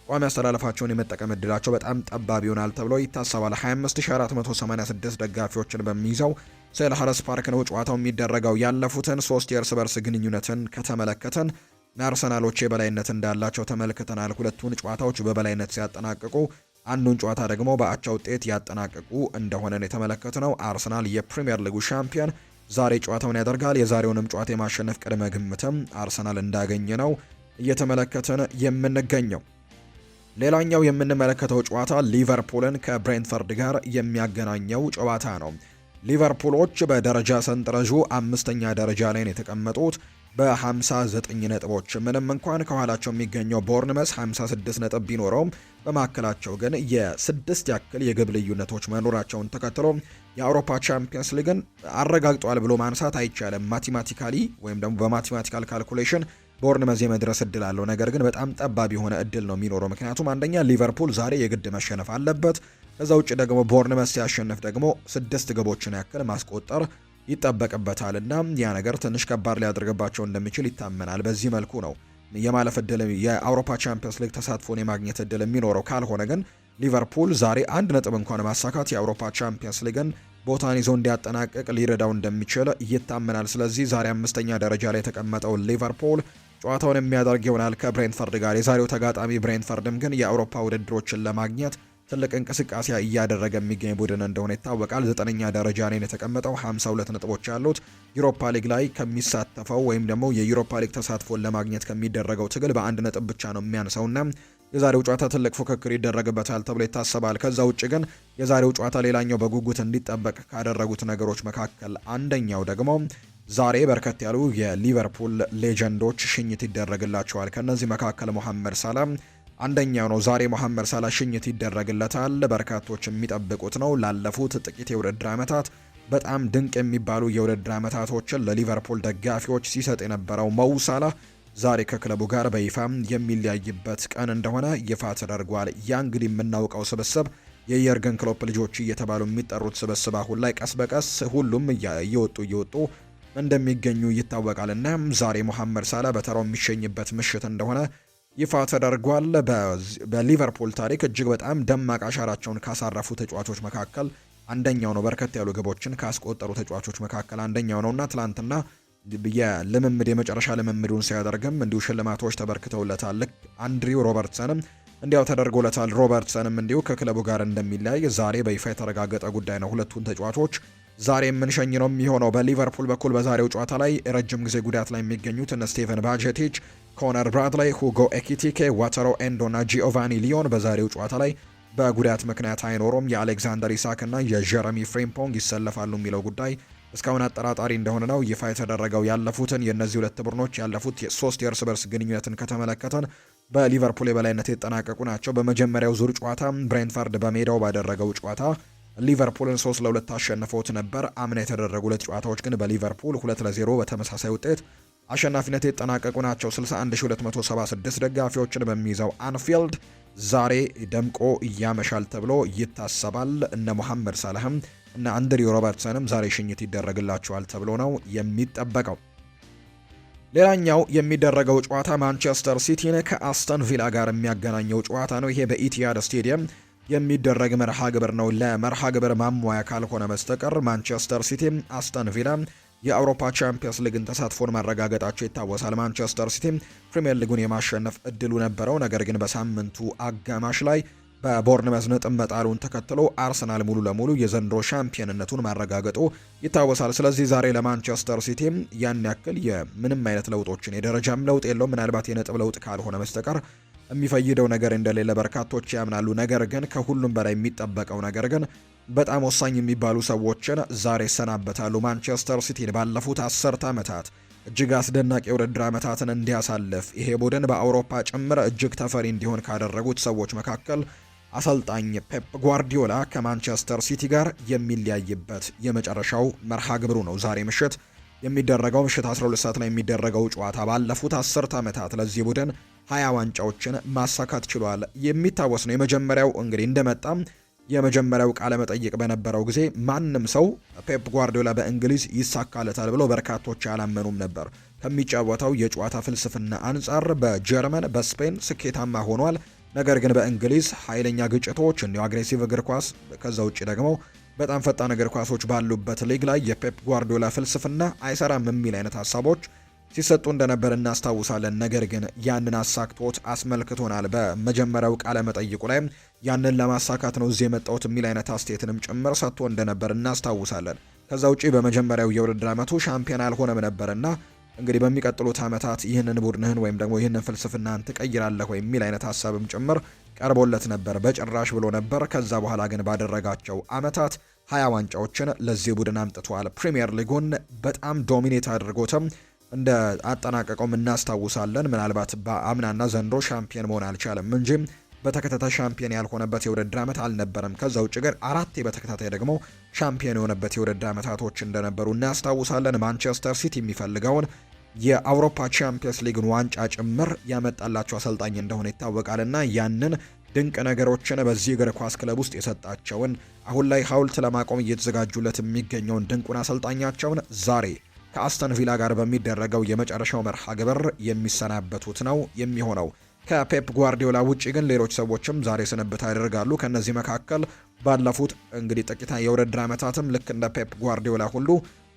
Speaker 1: ቋሚ አስተላለፋቸውን የመጠቀም እድላቸው በጣም ጠባብ ይሆናል ተብሎ ይታሰባል። 25486 ደጋፊዎችን በሚይዘው ሴልኸርስት ፓርክ ነው ጨዋታው የሚደረገው። ያለፉትን 3 የእርስ በርስ ግንኙነትን ከተመለከተን አርሰናሎች የበላይነት እንዳላቸው ተመልክተናል። ሁለቱን ጨዋታዎች በበላይነት ሲያጠናቅቁ አንዱን ጨዋታ ደግሞ በአቻ ውጤት ያጠናቅቁ እንደሆነ የተመለከትነው። አርሰናል የፕሪሚየር ሊጉ ሻምፒዮን ዛሬ ጨዋታውን ያደርጋል። የዛሬውንም ጨዋታ የማሸነፍ ቅድመ ግምትም አርሰናል እንዳገኘ ነው እየተመለከትን የምንገኘው። ሌላኛው የምንመለከተው ጨዋታ ሊቨርፑልን ከብሬንትፈርድ ጋር የሚያገናኘው ጨዋታ ነው። ሊቨርፑሎች በደረጃ ሰንጠረዡ 5ኛ ደረጃ ላይ ነው የተቀመጡት በ59 ነጥቦች። ምንም እንኳን ከኋላቸው የሚገኘው ቦርንመስ 56 ነጥብ ቢኖረውም በመካከላቸው ግን የ6 ያክል የግብ ልዩነቶች መኖራቸውን ተከትሎ የአውሮፓ ቻምፒየንስ ሊግን አረጋግጧል ብሎ ማንሳት አይቻልም። ማቴማቲካሊ ወይም ደግሞ በማቴማቲካል ካልኩሌሽን ቦርንመዝ የመድረስ እድል አለው። ነገር ግን በጣም ጠባብ የሆነ እድል ነው የሚኖረው። ምክንያቱም አንደኛ ሊቨርፑል ዛሬ የግድ መሸነፍ አለበት። ከዛ ውጭ ደግሞ ቦርንመዝ ሲያሸንፍ ደግሞ 6 ግቦችን ያክል ማስቆጠር ይጠበቅበታል እና ያ ነገር ትንሽ ከባድ ሊያደርግባቸው እንደሚችል ይታመናል። በዚህ መልኩ ነው የማለፍ እድል የአውሮፓ ቻምፒየንስ ሊግ ተሳትፎን የማግኘት እድል የሚኖረው። ካልሆነ ግን ሊቨርፑል ዛሬ 1 ነጥብ እንኳን ማሳካት የአውሮፓ ቻምፒየንስ ሊግን ቦታን ይዞ እንዲያጠናቅቅ ሊረዳው እንደሚችል ይታመናል። ስለዚህ ዛሬ 5ኛ ደረጃ ላይ የተቀመጠው ሊቨርፑል ጨዋታውን የሚያደርግ ይሆናል ከብሬንትፈርድ ጋር። የዛሬው ተጋጣሚ ብሬንትፈርድም ግን የአውሮፓ ውድድሮችን ለማግኘት ትልቅ እንቅስቃሴ እያደረገ የሚገኝ ቡድን እንደሆነ ይታወቃል። 9ኛ ደረጃ ላይ የተቀመጠው 52 ነጥቦች ያሉት ዩሮፓ ሊግ ላይ ከሚሳተፈው ወይም ደግሞ የዩሮፓ ሊግ ተሳትፎን ለማግኘት ከሚደረገው ትግል በ1 ነጥብ ብቻ ነው የሚያንሰውና የዛሬው ጨዋታ ትልቅ ፉክክር ይደረግበታል ተብሎ ይታሰባል። ከዛ ውጭ ግን የዛሬው ጨዋታ ሌላኛው በጉጉት እንዲጠበቅ ካደረጉት ነገሮች መካከል አንደኛው ደግሞ ዛሬ በርከት ያሉ የሊቨርፑል ሌጀንዶች ሽኝት ይደረግላቸዋል። ከነዚህ መካከል ሞሐመድ ሳላ አንደኛው ነው። ዛሬ ሞሐመድ ሳላ ሽኝት ይደረግለታል። በርካቶች የሚጠብቁት ነው። ላለፉት ጥቂት የውድድር ዓመታት በጣም ድንቅ የሚባሉ የውድድር ዓመታቶችን ለሊቨርፑል ደጋፊዎች ሲሰጥ የነበረው ሞው ሳላ ዛሬ ከክለቡ ጋር በይፋ የሚለያይበት ቀን እንደሆነ ይፋ ተደርጓል። ያ እንግዲህ የምናውቀው ስብስብ የየርገን ክሎፕ ልጆች እየተባሉ የሚጠሩት ስብስብ አሁን ላይ ቀስ በቀስ ሁሉም እየወጡ እንደሚገኙ ይታወቃልና ዛሬ ሞሐመድ ሳላ በተራው የሚሸኝበት ምሽት እንደሆነ ይፋ ተደርጓል። በሊቨርፑል ታሪክ እጅግ በጣም ደማቅ አሻራቸውን ካሳረፉ ተጫዋቾች መካከል አንደኛው ነው። በርከት ያሉ ግቦችን ካስቆጠሩ ተጫዋቾች መካከል አንደኛው ነውና ትላንትና የመጨረሻ ልምምዱን ሲያደርግም እንዲሁ ሽልማቶች ተበርክተውለታል። ልክ አንድሪው ሮበርትሰንም እንዲያው ተደርጎለታል። ሮበርትሰንም እንዲሁ ከክለቡ ጋር እንደሚለያይ ዛሬ በይፋ የተረጋገጠ ጉዳይ ነው። ሁለቱን ተጫዋቾች ዛሬ የምንሸኝ ነው የሚሆነው። በሊቨርፑል በኩል በዛሬው ጨዋታ ላይ ረጅም ጊዜ ጉዳት ላይ የሚገኙት እነ ስቴቨን ባጀቲች፣ ኮነር ብራድላይ፣ ሁጎ ኤኪቲኬ፣ ዋተሮ ኤንዶ እና ጂኦቫኒ ሊዮን በዛሬው ጨዋታ ላይ በጉዳት ምክንያት አይኖሩም። የአሌክዛንደር ኢሳክ እና የጀረሚ ፍሪምፖንግ ይሰለፋሉ የሚለው ጉዳይ እስካሁን አጠራጣሪ እንደሆነ ነው ይፋ የተደረገው። ያለፉትን የእነዚህ ሁለት ቡድኖች ያለፉት 3 የእርስ በርስ ግንኙነትን ከተመለከተን በሊቨርፑል የበላይነት የተጠናቀቁ ናቸው። በመጀመሪያው ዙር ጨዋታ ብሬንትፈርድ በሜዳው ባደረገው ጨዋታ ሊቨርፑልን 3-2 አሸንፈውት ነበር። አምና የተደረጉ 2 ጨዋታዎች ግን በሊቨርፑል 2-0 በተመሳሳይ ውጤት አሸናፊነት የተጠናቀቁ ናቸው። 61276 ደጋፊዎችን በሚይዘው አንፊልድ ዛሬ ደምቆ እያመሻል ተብሎ ይታሰባል። እነ ሙሐመድ ሳላህም እና አንድሪው ሮበርትሰንም ዛሬ ሽኝት ይደረግላቸዋል ተብሎ ነው የሚጠበቀው። ሌላኛው የሚደረገው ጨዋታ ማንቸስተር ሲቲን ከአስተን ቪላ ጋር የሚያገናኘው ጨዋታ ነው። ይሄ በኢቲሃድ ስቴዲየም የሚደረግ መርሃ ግብር ነው። ለመርሃ ግብር ማሟያ ካልሆነ በስተቀር ማንቸስተር ሲቲ አስተን ቪላ የአውሮፓ ቻምፒየንስ ሊግን ተሳትፎን ማረጋገጣቸው ይታወሳል። ማንቸስተር ሲቲ ፕሪሚየር ሊጉን የማሸነፍ እድሉ ነበረው። ነገር ግን በሳምንቱ አጋማሽ ላይ በቦርንመዝ ነጥብ መጣሉን ተከትሎ አርሰናል ሙሉ ለሙሉ የዘንድሮ ሻምፒዮንነቱን ማረጋገጡ ይታወሳል። ስለዚህ ዛሬ ለማንቸስተር ሲቲ ያን ያክል የምንም አይነት ለውጦችን የደረጃም ለውጥ የለውም። ምናልባት የነጥብ ለውጥ ካልሆነ በስተቀር የሚፈይደው ነገር እንደሌለ በርካቶች ያምናሉ። ነገር ግን ከሁሉም በላይ የሚጠበቀው ነገር ግን በጣም ወሳኝ የሚባሉ ሰዎችን ዛሬ ይሰናበታሉ። ማንቸስተር ሲቲን ባለፉት 10 ዓመታት እጅግ አስደናቂ የውድድር ዓመታትን እንዲያሳልፍ ይሄ ቡድን በአውሮፓ ጭምር እጅግ ተፈሪ እንዲሆን ካደረጉት ሰዎች መካከል አሰልጣኝ ፔፕ ጓርዲዮላ ከማንቸስተር ሲቲ ጋር የሚለያይበት የመጨረሻው መርሃ ግብሩ ነው። ዛሬ ምሽት የሚደረገው ምሽት 12 ሰዓት ላይ የሚደረገው ጨዋታ ባለፉት 10 ዓመታት ለዚህ ቡድን 20 ዋንጫዎችን ማሳካት ችሏል የሚታወስ ነው። የመጀመሪያው እንግዲህ እንደመጣም የመጀመሪያው ቃለ መጠይቅ በነበረው ጊዜ ማንም ሰው ፔፕ ጓርዲዮላ በእንግሊዝ ይሳካለታል ብሎ በርካቶች አላመኑም ነበር። ከሚጫወተው የጨዋታ ፍልስፍና አንጻር በጀርመን በስፔን ስኬታማ ሆኗል። ነገር ግን በእንግሊዝ ኃይለኛ ግጭቶች እንዲሁ አግሬሲቭ እግር ኳስ ከዛ ውጭ ደግሞ በጣም ፈጣን እግር ኳሶች ባሉበት ሊግ ላይ የፔፕ ጓርዲዮላ ፍልስፍና አይሰራም የሚል አይነት ሀሳቦች ሲሰጡ እንደነበር እናስታውሳለን። ነገር ግን ያንን አሳክቶት አስመልክቶናል። በመጀመሪያው ቃለ መጠይቁ ላይ ያንን ለማሳካት ነው እዚህ የመጣሁት የሚል አይነት አስተያየትንም ጭምር ሰጥቶ እንደነበር እናስታውሳለን። ከዛ ውጪ በመጀመሪያው የውድድር ዓመቱ ሻምፒዮን አልሆነም ነበርና እንግዲህ በሚቀጥሉት ዓመታት ይህንን ቡድንህን ወይም ደግሞ ይህንን ፍልስፍናን ትቀይራለህ ወይ የሚል አይነት ሀሳብም ጭምር ቀርቦለት ነበር። በጭራሽ ብሎ ነበር። ከዛ በኋላ ግን ባደረጋቸው ዓመታት 20 ዋንጫዎችን ለዚህ ቡድን አምጥቷል። ፕሪሚየር ሊጉን በጣም ዶሚኔት አድርጎትም እንደ አጠናቀቀውም እናስታውሳለን። ምናልባት በአምናና ዘንድሮ ሻምፒዮን መሆን አልቻለም እንጂ በተከታታይ ሻምፒዮን ያልሆነበት የውድድር ዓመት አልነበረም። ከዛ ውጭ ግን 4 በተከታታይ ደግሞ ሻምፒዮን የሆነበት የውድድር ዓመታቶች እንደነበሩ እናስታውሳለን። ማንቸስተር ሲቲ የሚፈልገውን የአውሮፓ ቻምፒየንስ ሊግን ዋንጫ ጭምር ያመጣላቸው አሰልጣኝ እንደሆነ ይታወቃልና ያንን ድንቅ ነገሮችን በዚህ እግር ኳስ ክለብ ውስጥ የሰጣቸውን አሁን ላይ ሐውልት ለማቆም እየተዘጋጁለት የሚገኘውን ድንቁን አሰልጣኛቸውን ዛሬ ከአስተን ቪላ ጋር በሚደረገው የመጨረሻው መርሃ ግብር የሚሰናበቱት ነው የሚሆነው። ከፔፕ ጓርዲዮላ ውጪ ግን ሌሎች ሰዎችም ዛሬ ስንብት ያደርጋሉ። ከነዚህ መካከል ባለፉት እንግዲህ ጥቂት የውድድር ዓመታትም ልክ እንደ ፔፕ ጓርዲዮላ ሁሉ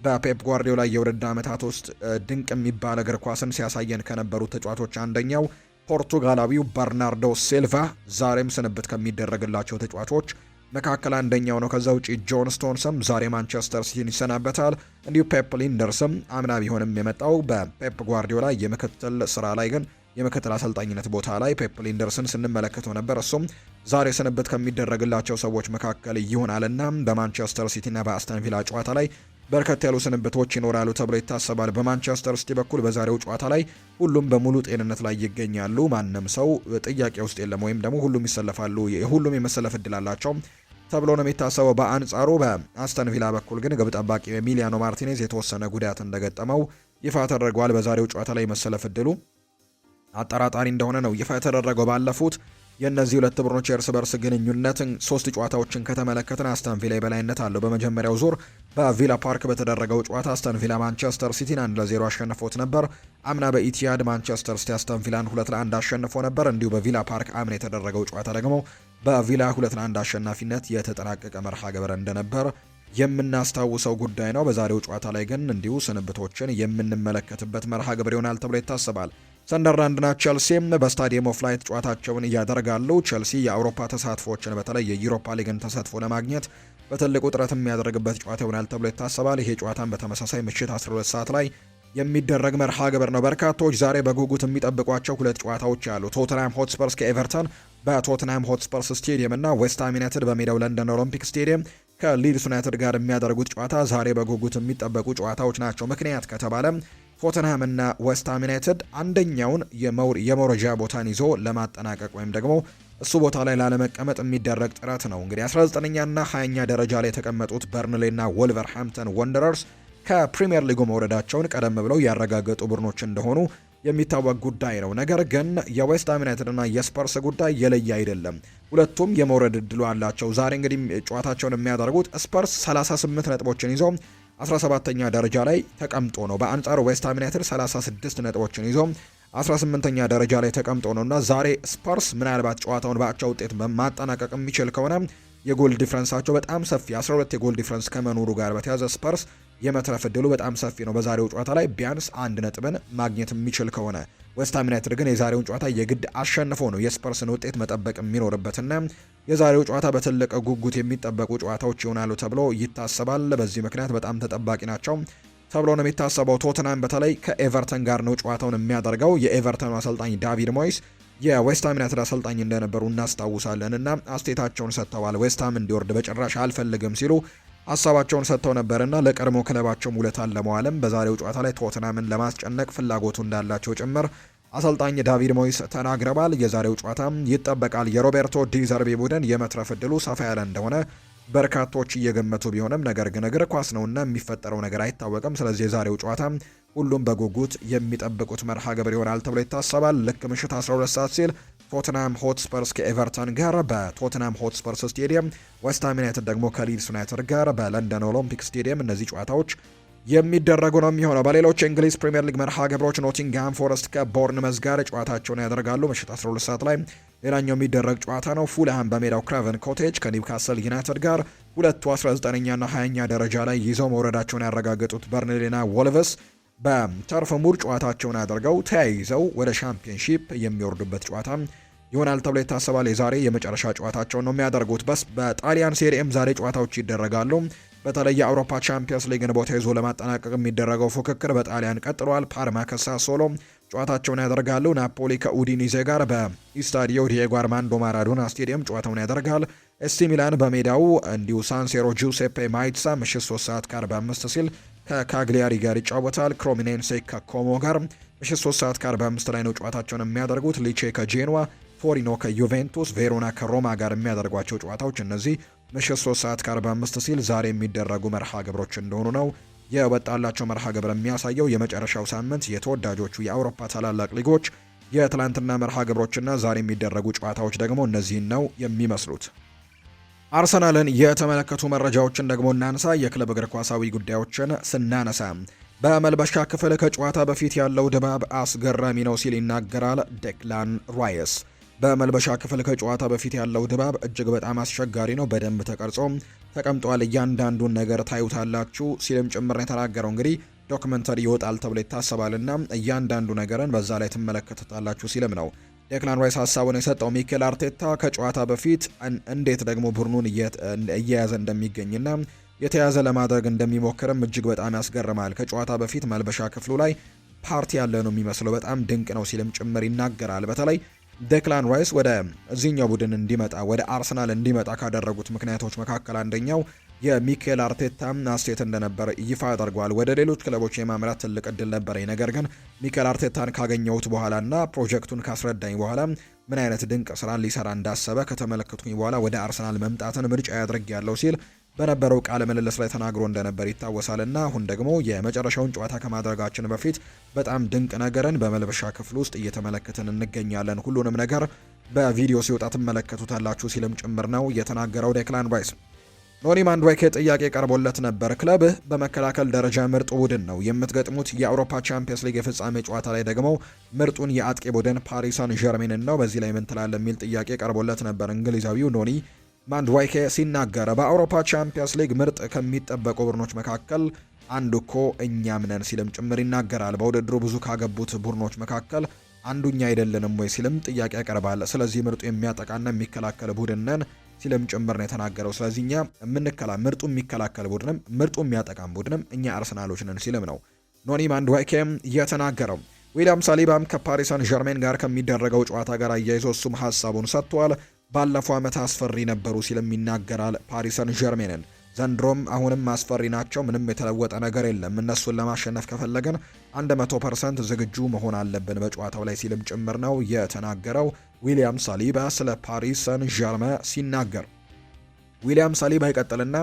Speaker 1: በፔፕ ጓርዲዮላ የውድድር ዓመታት ውስጥ ድንቅ የሚባል እግር ኳስን ሲያሳየን ከነበሩት ተጫዋቾች አንደኛው ፖርቱጋላዊው በርናርዶ ሲልቫ ዛሬም ስንብት ከሚደረግላቸው ተጫዋቾች መካከል አንደኛው ነው። ከዛ ውጪ ጆን ስቶንስም ዛሬ ማንቸስተር ሲቲን ይሰናበታል። እንዲሁ ፔፕ ሊንደርስም አምና ቢሆንም የመጣው በፔፕ ጓርዲዮላ የምክትል ስራ ላይ ግን የምክትል አሰልጣኝነት ቦታ ላይ ፔፕ ሊንደርስን ስንመለከተው ነበር። እሱም ዛሬ ስንብት ከሚደረግላቸው ሰዎች መካከል ይሆናልና በማንቸስተር ሲቲና በአስተን ቪላ ጨዋታ ላይ በርከት ያሉ ስንብቶች ይኖራሉ ተብሎ ይታሰባል። በማንቸስተር ሲቲ በኩል በዛሬው ጨዋታ ላይ ሁሉም በሙሉ ጤንነት ላይ ይገኛሉ። ማንም ሰው ጥያቄ ውስጥ የለም፣ ወይም ደግሞ ሁሉም ይሰለፋሉ፣ ሁሉም የመሰለፍ እድል አላቸው ተብሎ ነው የሚታሰበው። በአንጻሩ በአስተን ቪላ በኩል ግን ግብ ጠባቂ ኤሚሊያኖ ማርቲኔዝ የተወሰነ ጉዳት እንደገጠመው ይፋ ተደርጓል። በዛሬው ጨዋታ ላይ መሰለፍ እድሉ አጠራጣሪ እንደሆነ ነው ይፋ የተደረገው። ባለፉት የእነዚህ ሁለት ቡድኖች የእርስ በርስ ግንኙነትን 3 ጨዋታዎችን ከተመለከትን አስተን ቪላ የበላይነት አለው። በመጀመሪያው ዙር በቪላ ፓርክ በተደረገው ጨዋታ አስተን ቪላ ማንቸስተር ሲቲን 1-0 አሸንፎት ነበር። አምና በኢቲያድ ማንቸስተር ሲቲ አስተን ቪላን 2-1 አሸንፎ ነበር። እንዲሁ በቪላ ፓርክ አምና የተደረገው ጨዋታ ደግሞ በቪላ 2-1 አሸናፊነት የተጠናቀቀ መርሃ ግብር እንደነበር የምናስታውሰው ጉዳይ ነው። በዛሬው ጨዋታ ላይ ግን እንዲሁ ስንብቶችን የምንመለከትበት መርሃ ግብር ይሆናል ተብሎ ይታሰባል። ሰንደርላንድና ቼልሲም በስታዲየም ኦፍ ላይት ጨዋታቸውን እያደረጋሉ። ቼልሲ የአውሮፓ ተሳትፎችን በተለይ የዩሮፓ ሊግን ተሳትፎ ለማግኘት በትልቁ ጥረት የሚያደርግበት ጨዋታ ይሆናል ተብሎ ይታሰባል። ይሄ ጨዋታን በተመሳሳይ ምሽት 12 ሰዓት ላይ የሚደረግ መርሃ ግብር ነው። በርካቶች ዛሬ በጉጉት የሚጠብቋቸው 2 ጨዋታዎች አሉ። ቶተንሃም ሆትስፐርስ ከኤቨርተን በቶተንሃም ሆትስፐርስ ስቴዲየም እና ዌስትሃም ዩናይትድ በሜዳው ለንደን ኦሎምፒክ ስቴዲየም ከሊድስ ዩናይትድ ጋር የሚያደርጉት ጨዋታ ዛሬ በጉጉት የሚጠበቁ ጨዋታዎች ናቸው። ምክንያት ከተባለ
Speaker 2: ቶተንሃም እና ዌስትሃም ዩናይትድ አንደኛውን የመውረጃ ቦታን ይዞ ለማጠናቀቅ ወይም ደግሞ እሱ ቦታ ላይ ላለመቀመጥ የሚደረግ ጥረት ነው። እንግዲህ 19ኛ እና 20ኛ ደረጃ ላይ የተቀመጡት በርንሌ እና ወልቨርሃምፕተን ወንደረርስ ከፕሪሚየር ሊጉ መውረዳቸውን ቀደም ብለው ያረጋገጡ ቡድኖች እንደሆኑ የሚታወቅ ጉዳይ ነው። ነገር ግን የዌስትሃም ዩናይትድ እና የስፐርስ ጉዳይ የለየ አይደለም። ሁለቱም የመውረድ እድሉ አላቸው። ዛሬ እንግዲህ ጨዋታቸውን የሚያደርጉት ስፐርስ 38 ነጥቦችን ይዞ 17ኛ ደረጃ ላይ ተቀምጦ ነው። በአንጻሩ ዌስትሃም ዩናይትድ 36 ነጥቦችን ይዞ 18ኛ ደረጃ ላይ ተቀምጦ ነውና ዛሬ ስፐርስ ምናልባት ጨዋታውን በአቻ ውጤት በማጠናቀቅ የሚችል ከሆነ የጎል ዲፍረንሳቸው በጣም ሰፊ 12 የጎል ዲፍረንስ ከመኖሩ ጋር በተያዘ ስፐርስ የመትረፍ እድሉ በጣም ሰፊ ነው። በዛሬው ጨዋታ ላይ ቢያንስ አንድ ነጥብን ማግኘት የሚችል ከሆነ ዌስትሃም ዩናይትድ ግን የዛሬውን ጨዋታ የግድ አሸንፎ ነው የስፐርስን ውጤት መጠበቅ የሚኖርበትና የዛሬው ጨዋታ በትልቅ ጉጉት የሚጠበቁ ጨዋታዎች ይሆናሉ ተብሎ ይታሰባል። በዚህ ምክንያት በጣም ተጠባቂ ናቸው ተብሎ ነው የሚታሰበው። ቶተንሃም በተለይ ከኤቨርተን ጋር ነው ጨዋታውን የሚያደርገው። የኤቨርተኑ አሰልጣኝ ዳቪድ ሞይስ የዌስትሃም ዩናይትድ አሰልጣኝ እንደነበሩ እናስታውሳለን እና አስቴታቸውን ሰጥተዋል። ዌስትሃም እንዲወርድ በጭራሽ አልፈልግም ሲሉ ሀሳባቸውን ሰጥተው ነበርና ለቀድሞ ክለባቸው ውለታን ለመዋልም በዛሬው ጨዋታ ላይ ቶተንሃምን ለማስጨነቅ ፍላጎቱ እንዳላቸው ጭምር አሰልጣኝ ዳቪድ ሞይስ ተናግረዋል። የዛሬው ጨዋታ ይጠበቃል። የሮቤርቶ ዲዘርቢ ቡድን የመትረፍ እድሉ ሰፋ ያለ እንደሆነ በርካቶች እየገመቱ ቢሆንም ነገር ግን እግር ኳስ ነውና የሚፈጠረው ነገር አይታወቅም። ስለዚህ የዛሬው ጨዋታ ሁሉም በጉጉት የሚጠብቁት መርሃ ግብር ይሆናል ተብሎ ይታሰባል። ልክ ምሽት 12 ሰዓት ሲል ቶተንሃም ሆትስፐርስ ከኤቨርተን ጋር በቶተንሃም ሆትስፐርስ ስቴዲየም፣ ዌስትሃም ዩናይትድ ደግሞ ከሊድስ ዩናይትድ ጋር በለንደን ኦሎምፒክ ስቴዲየም እነዚህ ጨዋታዎች የሚደረጉ ነው የሚሆነው። በሌሎች የእንግሊዝ ፕሪምየር ሊግ መርሃ ግብሮች ኖቲንግሃም ፎረስት ከቦርንመዝ ጋር ጨዋታቸውን ያደርጋሉ ምሽት 12 ሰዓት ላይ። ሌላኛው የሚደረግ ጨዋታ ነው። ፉልሃም በሜዳው ክራቨን ኮቴጅ ከኒውካስል ዩናይትድ ጋር ሁለቱ 19ኛና 20ኛ ደረጃ ላይ ይዘው መውረዳቸውን ያረጋገጡት በርንሌና ወልቭስ በተርፍ ሙር ጨዋታቸውን አድርገው ተያይዘው ወደ ሻምፒዮንሺፕ የሚወርዱበት ጨዋታ ይሆናል ተብሎ ይታሰባል። የዛሬ የመጨረሻ ጨዋታቸውን ነው የሚያደርጉት። በጣሊያን ሴሪኤም ዛሬ ጨዋታዎች ይደረጋሉ። በተለይ የአውሮፓ ቻምፒየንስ ሊግን ቦታ ይዞ ለማጠናቀቅ የሚደረገው ፉክክር በጣሊያን ቀጥሏል። ፓርማ ከሳሶሎ ጨዋታቸውን ያደርጋሉ። ናፖሊ ከኡዲኒዜ ጋር በኢስታዲዮ ዲየጎ አርማንዶ ማራዶና ስቴዲየም ጨዋታውን ያደርጋል። ኤሲ ሚላን በሜዳው እንዲሁ ሳንሴሮ ጁሴፔ ማይትሳ ምሽት 3 ሰዓት ከ45 ሲል ከካግሊያሪ ጋር ይጫወታል። ክሮሚኔንሴ ከኮሞ ጋር ምሽት 3 ሰዓት ከ45 ላይ ነው ጨዋታቸውን የሚያደርጉት። ሊቼ ከጄንዋ፣ ቶሪኖ ከዩቬንቱስ፣ ቬሮና ከሮማ ጋር የሚያደርጓቸው ጨዋታዎች እነዚህ ምሽት 3 ሰዓት ከ45 ሲል ዛሬ የሚደረጉ መርሃ ግብሮች እንደሆኑ ነው የወጣላቸው መርሃ ግብር የሚያሳየው። የመጨረሻው ሳምንት የተወዳጆቹ የአውሮፓ ታላላቅ ሊጎች የትላንትና መርሃ ግብሮችና ዛሬ የሚደረጉ ጨዋታዎች ደግሞ እነዚህን ነው የሚመስሉት። አርሰናልን የተመለከቱ መረጃዎችን ደግሞ እናንሳ። የክለብ እግር ኳሳዊ ጉዳዮችን ስናነሳ በመልበሻ ክፍል ከጨዋታ በፊት ያለው ድባብ አስገራሚ ነው ሲል ይናገራል ዴክላን ራይስ። በመልበሻ ክፍል ከጨዋታ በፊት ያለው ድባብ እጅግ በጣም አስቸጋሪ ነው፣ በደንብ ተቀርጾ ተቀምጧል፣ እያንዳንዱን ነገር ታዩታላችሁ ሲልም ጭምር ነው የተናገረው። እንግዲህ ዶክመንተሪ ይወጣል ተብሎ ይታሰባልና እያንዳንዱ ነገርን በዛ ላይ ትመለከቱታላችሁ ሲልም ነው ዴክላን ራይስ ሀሳቡን የሰጠው። ሚኬል አርቴታ ከጨዋታ በፊት እንዴት ደግሞ ቡድኑን እየያዘ እንደሚገኝና የተያዘ ለማድረግ እንደሚሞክርም እጅግ በጣም ያስገርማል። ከጨዋታ በፊት መልበሻ ክፍሉ ላይ ፓርቲ ያለ ነው የሚመስለው፣ በጣም ድንቅ ነው ሲልም ጭምር ይናገራል። በተለይ ዴክላን ራይስ ወደ እዚህኛው ቡድን እንዲመጣ ወደ አርሰናል እንዲመጣ ካደረጉት ምክንያቶች መካከል አንደኛው የሚኬል አርቴታ አስተያየት እንደነበር ይፋ አድርጓል። ወደ ሌሎች ክለቦች የማምራት ትልቅ እድል ነበረኝ፣ ነገር ግን ሚኬል አርቴታን ካገኘሁት በኋላና ፕሮጀክቱን ካስረዳኝ በኋላ ምን አይነት ድንቅ ስራን ሊሰራ እንዳሰበ ከተመለከቱኝ በኋላ ወደ አርሰናል መምጣትን ምርጫ ያድርጌያለሁ ሲል በነበረው ቃለ ምልልስ ላይ ተናግሮ እንደነበር ይታወሳልና አሁን ደግሞ የመጨረሻውን ጨዋታ ከማድረጋችን በፊት በጣም ድንቅ ነገርን በመልበሻ ክፍል ውስጥ እየተመለከትን እንገኛለን። ሁሉንም ነገር በቪዲዮ ሲወጣ ትመለከቱታላችሁ ሲልም ጭምር ነው የተናገረው ዴክላን ራይስ። ኖኒ ማንድዌኬ ጥያቄ ቀርቦለት ነበር። ክለብህ በመከላከል ደረጃ ምርጡ ቡድን ነው፣ የምትገጥሙት የአውሮፓ ቻምፒየንስ ሊግ የፍጻሜ ጨዋታ ላይ ደግሞ ምርጡን የአጥቂ ቡድን ፓሪስ ሳን ዠርሜንን ነው፣ በዚህ ላይ ምን ትላለህ የሚል ጥያቄ ቀርቦለት ነበር። እንግሊዛዊው ኖኒ ማንድዌኬ ሲናገር በአውሮፓ ቻምፒየንስ ሊግ ምርጥ ከሚጠበቁ ቡድኖች መካከል አንዱ እኮ እኛም ነን ሲልም ጭምር ይናገራል። በውድድሩ ብዙ ካገቡት ቡድኖች መካከል አንዱኛ አይደለንም ወይ ሲልም ጥያቄ ያቀርባል። ስለዚህ ምርጡ የሚያጠቃና የሚከላከል ቡድን ነን ሲልም ጭምር ነው የተናገረው። ስለዚህ እኛ ምርጡ የሚከላከል ቡድንም ምርጡ የሚያጠቃም ቡድንም እኛ አርሰናሎች ነን ሲልም ነው ኖኒ ማንድዌኬ የተናገረው። ዊሊያም ሳሊባም ከፓሪስ ሳን ዠርሜን ጋር ከሚደረገው ጨዋታ ጋር አያይዞ እሱም ሀሳቡን ሰጥቷል። ባለፈው ዓመት አስፈሪ ነበሩ ሲልም ይናገራል ፓሪስ ሳን ዠርሜንን። ዘንድሮም አሁንም አስፈሪ ናቸው። ምንም የተለወጠ ነገር የለም። እነሱን ለማሸነፍ ከፈለግን 100% ዝግጁ መሆን አለብን በጨዋታው ላይ ሲልም ጭምር ነው የተናገረው ዊሊያም ሳሊባ ስለ ፓሪስ ሰን ዠርመን ሲናገር። ዊሊያም ሳሊባ ይቀጥልና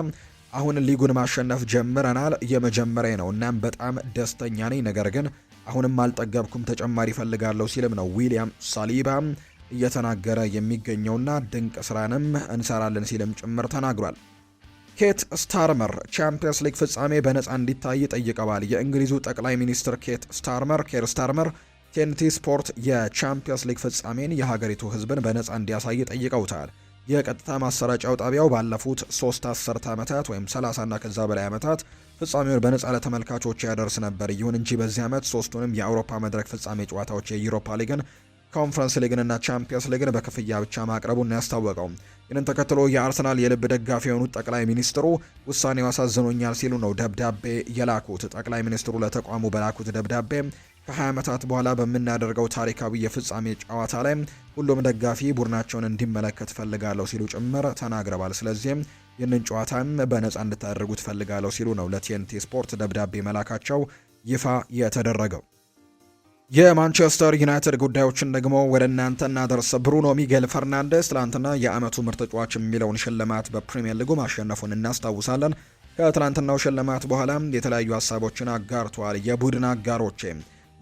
Speaker 2: አሁን ሊጉን ማሸነፍ ጀምረናል፣ የመጀመሪያ ነው። እናም በጣም ደስተኛ ነኝ፣ ነገር ግን አሁንም አልጠገብኩም፣ ተጨማሪ ፈልጋለሁ ሲልም ነው ዊሊያም ሳሊባ እየተናገረ የሚገኘውና ድንቅ ስራንም እንሰራለን ሲልም ጭምር ተናግሯል። ኬት ስታርመር ቻምፒየንስ ሊግ ፍጻሜ በነፃ እንዲታይ ጠይቀዋል። የእንግሊዙ ጠቅላይ ሚኒስትር ኬር ስታርመር ቴንቲ ስፖርት የቻምፒየንስ ሊግ ፍጻሜን የሀገሪቱ ሕዝብን በነፃ እንዲያሳይ ጠይቀውታል። የቀጥታ ማሰራጫው ጣቢያው ባለፉት 3 አስርተ ዓመታት ወይም 30 እና ከዛ በላይ ዓመታት ፍጻሜውን በነፃ ለተመልካቾች ያደርስ ነበር። ይሁን እንጂ በዚህ ዓመት ሶስቱንም የአውሮፓ መድረክ ፍጻሜ ጨዋታዎች የዩሮፓ ሊግን፣ ኮንፈረንስ ሊግንና ቻምፒየንስ ሊግን በክፍያ ብቻ ማቅረቡን ያስታወቀው። ይህንን ተከትሎ የአርሰናል የልብ ደጋፊ የሆኑት ጠቅላይ ሚኒስትሩ ውሳኔው አሳዝኖኛል ሲሉ ነው ደብዳቤ የላኩት። ጠቅላይ ሚኒስትሩ ለተቋሙ በላኩት ደብዳቤ ከ20 ዓመታት በኋላ በምናደርገው ታሪካዊ የፍጻሜ ጨዋታ ላይ ሁሉም ደጋፊ ቡድናቸውን እንዲመለከት ፈልጋለሁ ሲሉ ጭምር ተናግረዋል። ስለዚህም ይህንን ጨዋታን በነፃ እንድታደርጉ ትፈልጋለሁ ሲሉ ነው ለቲኤንቲ ስፖርት ደብዳቤ መላካቸው ይፋ የተደረገው። የማንቸስተር ዩናይትድ ጉዳዮችን ደግሞ ወደ እናንተ እናደርስ። ብሩኖ ሚጌል ፈርናንዴስ ትላንትና የዓመቱ ምርጥ ተጫዋች የሚለውን ሽልማት በፕሪሚየር ሊጉ ማሸነፉን እናስታውሳለን። ከትላንትናው ሽልማት በኋላ የተለያዩ ሀሳቦችን አጋርተዋል። የቡድን አጋሮቼ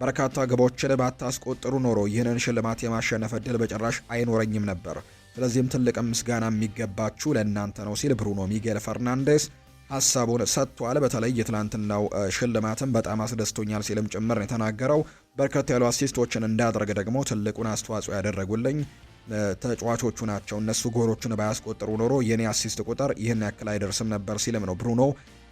Speaker 2: በርካታ ግቦችን ባታስቆጥሩ ኖሮ ይህንን ሽልማት የማሸነፍ እድል በጭራሽ አይኖረኝም ነበር። ስለዚህም ትልቅ ምስጋና የሚገባችሁ ለእናንተ ነው ሲል ብሩኖ ሚጌል ፈርናንዴስ ሀሳቡን ሰጥቷል። በተለይ የትላንትናው ሽልማትም በጣም አስደስቶኛል ሲልም ጭምር ነው የተናገረው። በርከት ያሉ አሲስቶችን እንዳደረገ ደግሞ ትልቁን አስተዋጽኦ ያደረጉልኝ ተጫዋቾቹ ናቸው። እነሱ ጎሎቹን ባያስቆጥሩ ኖሮ የኔ አሲስት ቁጥር ይህን ያክል አይደርስም ነበር ሲልም ነው ብሩኖ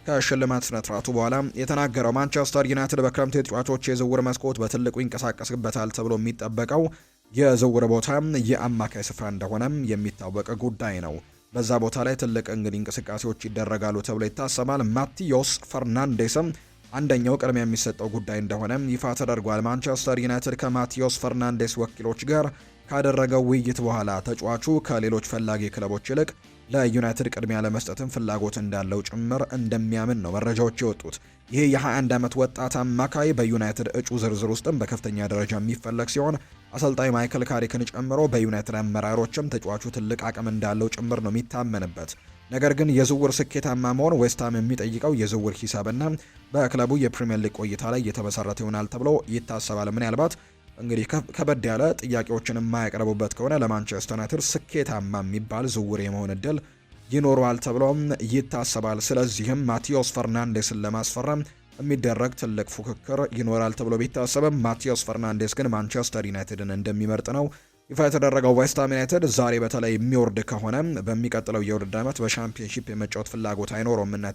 Speaker 2: ከሽልማት ስነስርዓቱ በኋላ የተናገረው። ማንቸስተር ዩናይትድ በክረምቱ የተጫዋቾች የዝውውር መስኮት በትልቁ ይንቀሳቀስበታል ተብሎ የሚጠበቀው የዝውውር ቦታ የአማካይ ስፍራ እንደሆነም የሚታወቅ ጉዳይ ነው። በዛ ቦታ ላይ ትልቅ እንግዲህ እንቅስቃሴዎች ይደረጋሉ ተብሎ ይታሰባል። ማቲዮስ ፈርናንዴስም አንደኛው ቅድሚያ የሚሰጠው ጉዳይ እንደሆነ ይፋ ተደርጓል። ማንቸስተር ዩናይትድ ከማቲዮስ ፈርናንዴስ ወኪሎች ጋር ካደረገው ውይይት በኋላ ተጫዋቹ ከሌሎች ፈላጊ ክለቦች ይልቅ ለዩናይትድ ቅድሚያ ለመስጠትም ፍላጎት እንዳለው ጭምር እንደሚያምን ነው መረጃዎች የወጡት። ይህ የ21 ዓመት ወጣት አማካይ በዩናይትድ እጩ ዝርዝር ውስጥም በከፍተኛ ደረጃ የሚፈለግ ሲሆን አሰልጣኝ ማይክል ካሪክን ጨምሮ በዩናይትድ አመራሮችም ተጫዋቹ ትልቅ አቅም እንዳለው ጭምር ነው የሚታመንበት። ነገር ግን የዝውውር ስኬታማ መሆን ዌስትሃም የሚጠይቀው የዝውውር ሂሳብና በክለቡ የፕሪሚየር ሊግ ቆይታ ላይ የተመሰረተ ይሆናል ተብሎ ይታሰባል። ምናልባት እንግዲህ ከበድ ያለ ጥያቄዎችን የማያቀርቡበት ከሆነ ለማንቸስተር ዩናይትድ ስኬታማ የሚባል ዝውውር የመሆን እድል ይኖረዋል ተብሎም ይታሰባል። ስለዚህም ማቲዮስ ፈርናንዴስን ለማስፈረም የሚደረግ ትልቅ ፉክክር ይኖራል ተብሎ ቢታሰብም ማቲዮስ ፈርናንዴስ ግን ማንቸስተር ዩናይትድን እንደሚመርጥ ነው ይፋ የተደረገው። ዌስትሃም ዩናይትድ ዛሬ በተለይ የሚወርድ ከሆነ በሚቀጥለው የውድድር ዓመት በሻምፒዮንሺፕ የመጫወት ፍላጎት አይኖረውም እና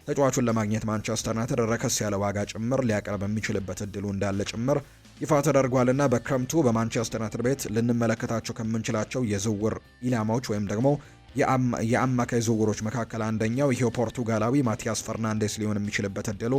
Speaker 2: ተጫዋቹን ለማግኘት ማንቸስተር ዩናይትድ ረከስ ያለ ዋጋ ጭምር ሊያቀርብ የሚችልበት እድሉ እንዳለ ጭምር ይፋ ተደርጓልና በክረምቱ በማንቸስተር ዩናይትድ ቤት ልንመለከታቸው ከምንችላቸው የዝውውር ኢላማዎች ወይም ደግሞ የአማካይ ዝውውሮች መካከል አንደኛው ይሄው ፖርቱጋላዊ ማቲያስ ፈርናንዴስ ሊሆን የሚችልበት እድሉ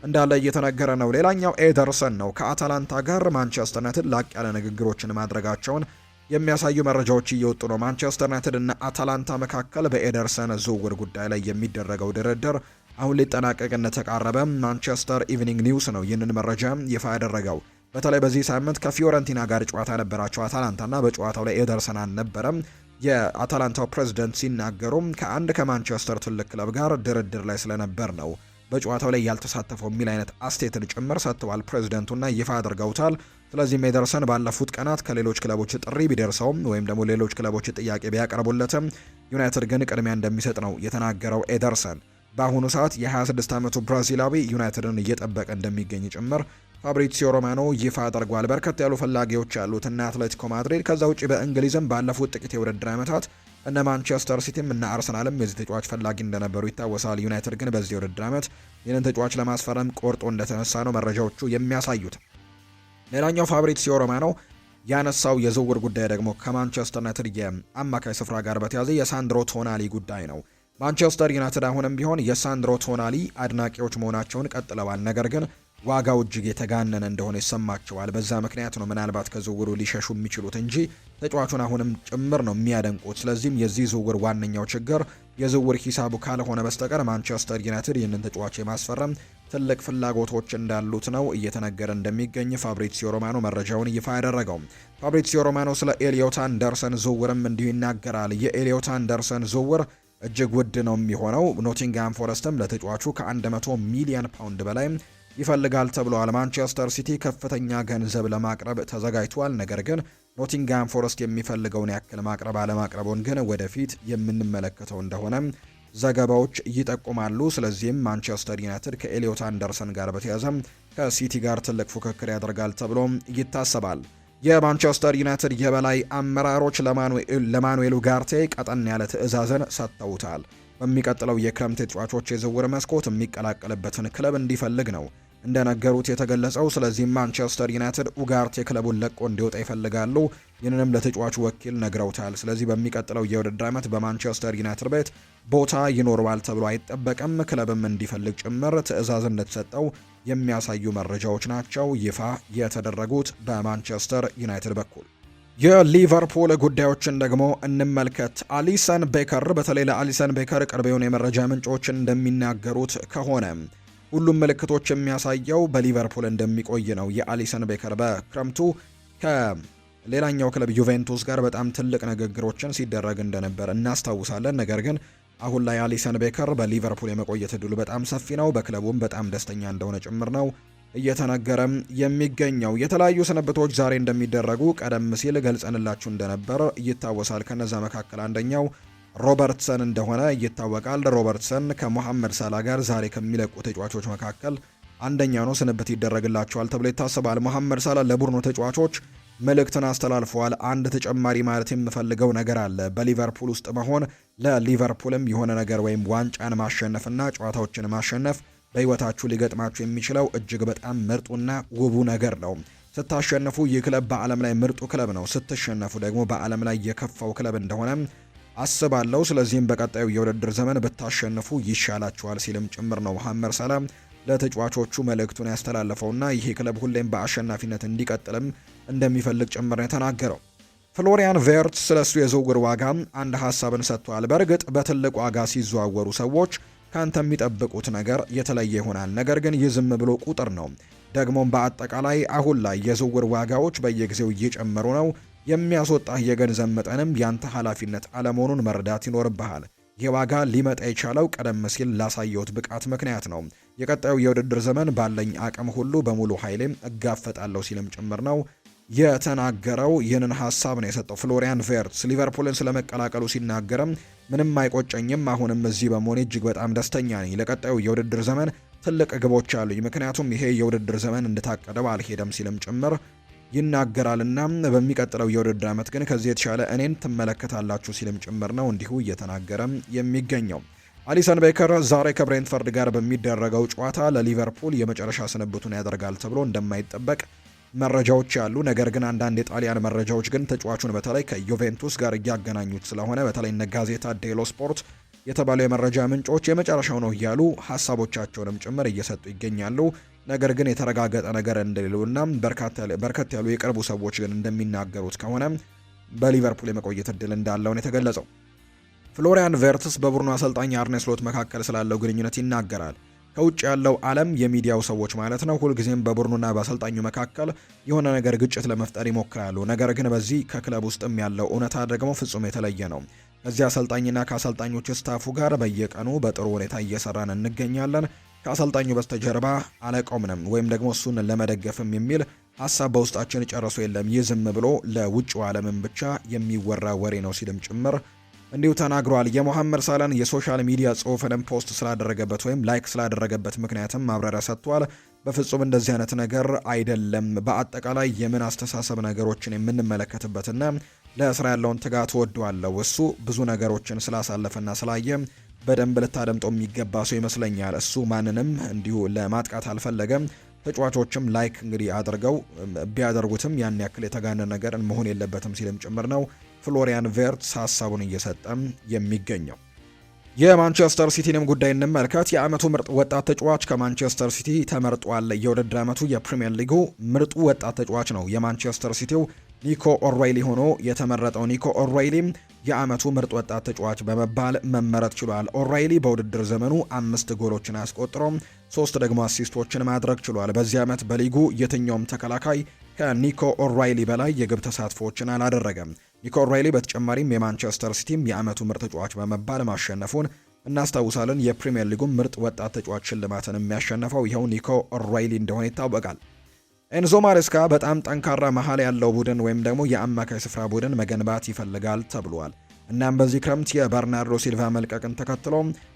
Speaker 2: እንዳለ እየተነገረ ነው። ሌላኛው ኤደርሰን ነው። ከአታላንታ ጋር ማንቸስተር ዩናይትድ ላቅ ያለ ንግግሮችን ማድረጋቸውን የሚያሳዩ መረጃዎች እየወጡ ነው። ማንቸስተር ዩናይትድ እና አታላንታ መካከል በኤደርሰን ዝውውር ጉዳይ ላይ የሚደረገው ድርድር አሁን ሊጠናቀቅ እንደተቃረበ ማንቸስተር ኢቭኒንግ ኒውስ ነው ይህንን መረጃ ይፋ ያደረገው። በተለይ በዚህ ሳምንት ከፊዮረንቲና ጋር ጨዋታ ነበራቸው አታላንታና በጨዋታው ላይ ኤደርሰን አልነበረም። የአታላንታው ፕሬዝዳንት ሲናገሩ ከማንቸስተር ትልቅ ክለብ ጋር ድርድር ላይ ስለነበር ነው በጨዋታው ላይ ያልተሳተፈው የሚል አይነት አስቴትን ጭምር ሰጥተዋል ፕሬዝዳንቱና ይፋ አድርገውታል። ስለዚህ ኤደርሰን ባለፉት ቀናት ከሌሎች ክለቦች ጥሪ ቢደርሰውም ወይም ደግሞ ሌሎች ክለቦች ጥያቄ ቢያቀርቡለትም ዩናይትድ ግን ቅድሚያ እንደሚሰጥ ነው የተናገረው። ኤደርሰን በአሁኑ ሰዓት የ26 ዓመቱ ብራዚላዊ ዩናይትድን እየጠበቀ እንደሚገኝ ጭምር ፋብሪዚዮ ሮማኖ ይፋ አድርጓል። በርከት ያሉ ፈላጊዎች ያሉት እና አትሌቲኮ ማድሪድ ከዛ ውጪ በእንግሊዝም ባለፉት ጥቂት የውድድር ዓመታት እነ ማንቸስተር ሲቲም እና አርሰናልም የዚህ ተጫዋች ፈላጊ እንደነበሩ ይታወሳል። ዩናይትድ ግን በዚህ የውድድር ዓመት ይህንን ተጫዋች ለማስፈረም ቆርጦ እንደተነሳ ነው መረጃዎቹ የሚያሳዩት። ሌላኛው ፋብሪዚዮ ሮማኖ ያነሳው የዝውውር ጉዳይ ደግሞ ከማንቸስተር ዩናይትድ የአማካይ ስፍራ ጋር በተያያዘ የሳንድሮ ቶናሊ ጉዳይ ነው። ማንቸስተር ዩናይትድ አሁንም ቢሆን የሳንድሮ ቶናሊ አድናቂዎች መሆናቸውን ቀጥለዋል። ነገር ግን ዋጋው እጅግ የተጋነነ እንደሆነ ይሰማቸዋል። በዛ ምክንያት ነው ምናልባት ከዝውውሩ ሊሸሹ የሚችሉት እንጂ ተጫዋቹን አሁንም ጭምር ነው የሚያደንቁት። ስለዚህም የዚህ ዝውውር ዋነኛው ችግር የዝውውር ሂሳቡ ካልሆነ በስተቀር ማንቸስተር ዩናይትድ ይህንን ተጫዋች የማስፈረም ትልቅ ፍላጎቶች እንዳሉት ነው እየተነገረ እንደሚገኝ ፋብሪዚዮ ሮማኖ መረጃውን ይፋ ያደረገው። ፋብሪዚዮ ሮማኖ ስለ ኤሊዮት አንደርሰን ዝውውርም እንዲሁ ይናገራል። የኤሊዮት አንደርሰን ዝውውር እጅግ ውድ ነው የሚሆነው። ኖቲንግሃም ፎረስትም ለተጫዋቹ ከ100 ሚሊዮን ፓውንድ በላይ ይፈልጋል ተብሏል። ማንቸስተር ሲቲ ከፍተኛ ገንዘብ ለማቅረብ ተዘጋጅቷል። ነገር ግን ኖቲንግሃም ፎረስት የሚፈልገውን ያክል ማቅረብ አለማቅረቡን ግን ወደፊት የምንመለከተው እንደሆነ ዘገባዎች ይጠቁማሉ። ስለዚህም ማንቸስተር ዩናይትድ ከኤሊዮት አንደርሰን ጋር በተያያዘ ከሲቲ ጋር ትልቅ ፉክክር ያደርጋል ተብሎ ይታሰባል። የማንቸስተር ዩናይትድ የበላይ አመራሮች ለማኑኤል ኡጋርቴ ቀጠን ያለ ትዕዛዝን ሰጥተውታል። በሚቀጥለው የክረምት ተጫዋቾች የዝውውር መስኮት የሚቀላቀልበትን ክለብ እንዲፈልግ ነው እንደነገሩት የተገለጸው። ስለዚህ ማንቸስተር ዩናይትድ ኡጋርቴ ክለቡን ለቆ እንዲወጣ ይፈልጋሉ። ይህንንም ለተጫዋቹ ወኪል ነግረውታል። ስለዚህ በሚቀጥለው የውድድር ዓመት በማንቸስተር ዩናይትድ ቤት ቦታ ይኖረዋል ተብሎ አይጠበቅም። ክለብም እንዲፈልግ ጭምር ትዕዛዝ እንደተሰጠው የሚያሳዩ መረጃዎች ናቸው ይፋ የተደረጉት በማንቸስተር ዩናይትድ በኩል። የሊቨርፑል ጉዳዮችን ደግሞ እንመልከት። አሊሰን ቤከር፣ በተለይ ለአሊሰን ቤከር ቅርብ የሆኑ የመረጃ ምንጮች እንደሚናገሩት ከሆነ ሁሉም ምልክቶች የሚያሳየው በሊቨርፑል እንደሚቆይ ነው። የአሊሰን ቤከር በክረምቱ ከሌላኛው ክለብ ዩቬንቱስ ጋር በጣም ትልቅ ንግግሮችን ሲደረግ እንደነበር እናስታውሳለን። ነገር ግን አሁን ላይ አሊሰን ቤከር በሊቨርፑል የመቆየት እድሉ በጣም ሰፊ ነው። በክለቡም በጣም ደስተኛ እንደሆነ ጭምር ነው እየተነገረም የሚገኘው። የተለያዩ ስንብቶች ዛሬ እንደሚደረጉ ቀደም ሲል ገልጸንላችሁ እንደነበር ይታወሳል። ከነዛ መካከል አንደኛው ሮበርትሰን እንደሆነ ይታወቃል። ሮበርትሰን ከሞሐመድ ሳላ ጋር ዛሬ ከሚለቁ ተጫዋቾች መካከል አንደኛው ነው። ስንብት ይደረግላቸዋል ተብሎ ይታሰባል። ሞሐመድ ሳላ ለቡድኑ ተጫዋቾች መልእክትን አስተላልፈዋል። አንድ ተጨማሪ ማለት የምፈልገው ነገር አለ። በሊቨርፑል ውስጥ መሆን ለሊቨርፑልም የሆነ ነገር ወይም ዋንጫን ማሸነፍና ጨዋታዎችን ማሸነፍ በህይወታችሁ ሊገጥማችሁ የሚችለው እጅግ በጣም ምርጡና ውቡ ነገር ነው። ስታሸነፉ ይህ ክለብ በዓለም ላይ ምርጡ ክለብ ነው። ስትሸነፉ ደግሞ በዓለም ላይ የከፋው ክለብ እንደሆነ አስባለሁ። ስለዚህም በቀጣዩ የውድድር ዘመን ብታሸንፉ ይሻላችኋል ሲልም ጭምር ነው መሐመድ ሳላ ለተጫዋቾቹ መልእክቱን ያስተላለፈውና ይሄ ክለብ ሁሌም በአሸናፊነት እንዲቀጥልም እንደሚፈልግ ጭምር ነው የተናገረው። ፍሎሪያን ቬርትስ ስለሱ የዝውውር ዋጋ አንድ ሀሳብን ሰጥቷል። በእርግጥ በትልቅ ዋጋ ሲዘዋወሩ ሰዎች ካንተ የሚጠብቁት ነገር የተለየ ይሆናል። ነገር ግን ይህ ዝም ብሎ ቁጥር ነው። ደግሞም በአጠቃላይ አሁን ላይ የዝውውር ዋጋዎች በየጊዜው እየጨመሩ ነው። የሚያስወጣህ የገንዘብ መጠንም ያንተ ኃላፊነት አለመሆኑን መረዳት ይኖርብሃል። ይህ ዋጋ ሊመጣ የቻለው ቀደም ሲል ላሳየሁት ብቃት ምክንያት ነው። የቀጣዩ የውድድር ዘመን ባለኝ አቅም ሁሉ በሙሉ ኃይሌም እጋፈጣለሁ ሲልም ጭምር ነው የተናገረው። ይህንን ሀሳብ ነው የሰጠው ፍሎሪያን ቬርትስ ሊቨርፑልን ስለመቀላቀሉ ሲናገርም ምንም አይቆጨኝም፣ አሁንም እዚህ በመሆኔ እጅግ በጣም ደስተኛ ነኝ። ለቀጣዩ የውድድር ዘመን ትልቅ ግቦች አሉኝ፣ ምክንያቱም ይሄ የውድድር ዘመን እንደታቀደው አልሄደም ሲልም ጭምር ይናገራልና በሚቀጥለው የውድድር ዓመት ግን ከዚህ የተሻለ እኔን ትመለከታላችሁ ሲልም ጭምር ነው እንዲሁ እየተናገረም የሚገኘው። አሊሰን ቤከር ዛሬ ከብሬንትፈርድ ጋር በሚደረገው ጨዋታ ለሊቨርፑል የመጨረሻ ስንብቱን ያደርጋል ተብሎ እንደማይጠበቅ መረጃዎች ያሉ። ነገር ግን አንዳንድ የጣሊያን መረጃዎች ግን ተጫዋቹን በተለይ ከዩቬንቱስ ጋር እያገናኙት ስለሆነ በተለይ እነ ጋዜታ ዴሎ ስፖርት የተባሉ የመረጃ ምንጮች የመጨረሻው ነው እያሉ ሀሳቦቻቸውንም ጭምር እየሰጡ ይገኛሉ። ነገር ግን የተረጋገጠ ነገር እንደሌለውና በርከት ያሉ የቅርቡ ሰዎች ግን እንደሚናገሩት ከሆነ በሊቨርፑል የመቆየት እድል እንዳለውን የተገለጸው። ፍሎሪያን ቬርትስ በቡድኑ አሰልጣኝ አርኔ ስሎት መካከል ስላለው ግንኙነት ይናገራል። ከውጭ ያለው ዓለም የሚዲያው ሰዎች ማለት ነው ሁልጊዜም በቡድኑና በአሰልጣኙ መካከል የሆነ ነገር ግጭት ለመፍጠር ይሞክራሉ። ነገር ግን በዚህ ከክለብ ውስጥም ያለው እውነታ ደግሞ ፍጹም የተለየ ነው። ከዚህ አሰልጣኝና ከአሰልጣኞች ስታፉ ጋር በየቀኑ በጥሩ ሁኔታ እየሰራን እንገኛለን። ከአሰልጣኙ በስተጀርባ አለቆምንም ወይም ደግሞ እሱን ለመደገፍም የሚል ሀሳብ በውስጣችን ጨርሶ የለም። ይህ ዝም ብሎ ለውጭው ዓለምን ብቻ የሚወራ ወሬ ነው ሲልም ጭምር እንዲሁ ተናግሯል። የሞሐመድ ሳላን የሶሻል ሚዲያ ጽሑፍንም ፖስት ስላደረገበት ወይም ላይክ ስላደረገበት ምክንያትም ማብራሪያ ሰጥቷል። በፍጹም እንደዚህ አይነት ነገር አይደለም። በአጠቃላይ የምን አስተሳሰብ ነገሮችን የምንመለከትበትና ለስራ ያለውን ትጋት ወደዋለሁ። እሱ ብዙ ነገሮችን ስላሳለፈና ስላየ በደንብ ልታደምጠው የሚገባ ሰው ይመስለኛል። እሱ ማንንም እንዲሁ ለማጥቃት አልፈለገም። ተጫዋቾችም ላይክ እንግዲህ አድርገው ቢያደርጉትም ያን ያክል የተጋነነ ነገር መሆን የለበትም ሲልም ጭምር ነው ፍሎሪያን ቬርትስ ሀሳቡን እየሰጠም የሚገኘው። የማንቸስተር ሲቲንም ጉዳይ እንመልከት። የዓመቱ ምርጥ ወጣት ተጫዋች ከማንቸስተር ሲቲ ተመርጧል። የውድድር ዓመቱ የፕሪሚየር ሊጉ ምርጡ ወጣት ተጫዋች ነው የማንቸስተር ሲቲው ኒኮ ኦርዌይሊ ሆኖ የተመረጠው። ኒኮ ኦርዌይሊ የአመቱ ምርጥ ወጣት ተጫዋች በመባል መመረጥ ችሏል። ኦራይሊ በውድድር ዘመኑ 5 ጎሎችን አስቆጥሮ 3 ደግሞ አሲስቶችን ማድረግ ችሏል። በዚህ ዓመት በሊጉ የትኛውም ተከላካይ ከኒኮ ኦራይሊ በላይ የግብ ተሳትፎችን አላደረገም። ኒኮ ኦራይሊ በተጨማሪም የማንቸስተር ሲቲም የአመቱ ምርጥ ተጫዋች በመባል ማሸነፉን እናስታውሳለን። የፕሪሚየር ሊጉም ምርጥ ወጣት ተጫዋች ሽልማትን የሚያሸነፈው ይኸው ኒኮ ኦራይሊ እንደሆነ ይታወቃል። ኤንዞ ማሬስካ በጣም ጠንካራ መሀል ያለው ቡድን ወይም ደግሞ የአማካይ ስፍራ ቡድን መገንባት ይፈልጋል ተብሏል። እናም በዚህ ክረምት የበርናርዶ ሲልቫ መልቀቅን ተከትሎ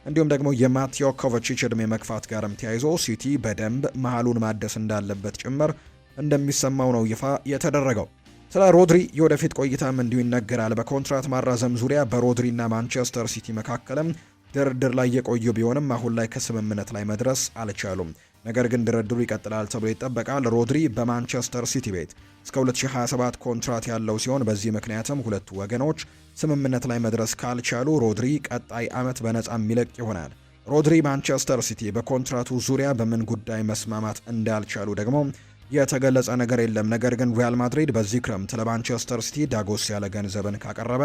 Speaker 2: እንዲሁም ደግሞ የማቴዮ ኮቫቺች እድሜ መግፋት ጋርም ተያይዞ ሲቲ በደንብ መሀሉን ማደስ እንዳለበት ጭምር እንደሚሰማው ነው ይፋ የተደረገው። ስለ ሮድሪ የወደፊት ቆይታም እንዲሁ ይነገራል። በኮንትራት ማራዘም ዙሪያ በሮድሪና ማንቸስተር ሲቲ መካከልም ድርድር ላይ የቆዩ ቢሆንም አሁን ላይ ከስምምነት ላይ መድረስ አልቻሉም። ነገር ግን ድርድሩ ይቀጥላል ተብሎ ይጠበቃል። ሮድሪ በማንቸስተር ሲቲ ቤት እስከ 2027 ኮንትራት ያለው ሲሆን በዚህ ምክንያትም ሁለቱ ወገኖች ስምምነት ላይ መድረስ ካልቻሉ ሮድሪ ቀጣይ ዓመት በነፃ የሚለቅ ይሆናል። ሮድሪ ማንቸስተር ሲቲ በኮንትራቱ ዙሪያ በምን ጉዳይ መስማማት እንዳልቻሉ ደግሞ የተገለጸ ነገር የለም። ነገር ግን ሪያል ማድሪድ በዚህ ክረምት ለማንቸስተር ሲቲ ዳጎስ ያለ ገንዘብን ካቀረበ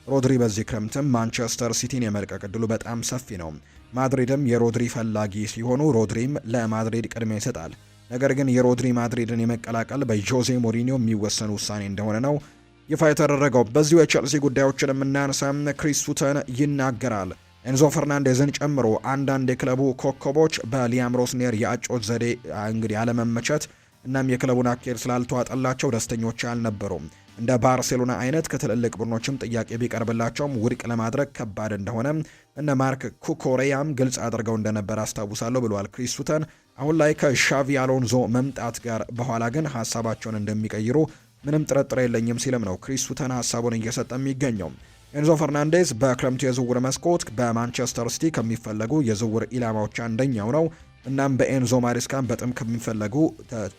Speaker 2: ሮድሪ በዚህ ክረምትም ማንቸስተር ሲቲን የመልቀቅ ዕድሉ በጣም ሰፊ ነው። ማድሪድም የሮድሪ ፈላጊ ሲሆኑ ሮድሪም ለማድሪድ ቅድሚያ ይሰጣል። ነገር ግን የሮድሪ ማድሪድን የመቀላቀል በጆዜ ሞሪኒዮ የሚወሰን ውሳኔ እንደሆነ ነው ይፋ የተደረገው። በዚሁ የቼልሲ ጉዳዮችን የምናነሳ ክሪስ ሱተን ይናገራል። ኤንዞ ፈርናንዴዝን ጨምሮ አንዳንድ የክለቡ ኮከቦች በሊያም ሮስኔር የአጮት ዘዴ እንግዲህ አለመመቸት እናም የክለቡን አካሄድ ስላልተዋጠላቸው ደስተኞች አልነበሩም። እንደ ባርሴሎና አይነት ከትልልቅ ቡድኖችም ጥያቄ ቢቀርብላቸውም ውድቅ ለማድረግ ከባድ እንደሆነ እነ ማርክ ኩኮሬያም ግልጽ አድርገው እንደነበር አስታውሳለሁ ብለዋል ክሪስ ሱተን። አሁን ላይ ከሻቪ አሎንዞ መምጣት ጋር በኋላ ግን ሀሳባቸውን እንደሚቀይሩ ምንም ጥርጥር የለኝም ሲልም ነው ክሪስ ሱተን ሀሳቡን እየሰጠ የሚገኘው። ኤንዞ ፈርናንዴዝ በክረምቱ የዝውውር መስኮት በማንቸስተር ሲቲ ከሚፈለጉ የዝውውር ኢላማዎች አንደኛው ነው። እናም በኤንዞ ማሬስካን በጣም ከሚፈለጉ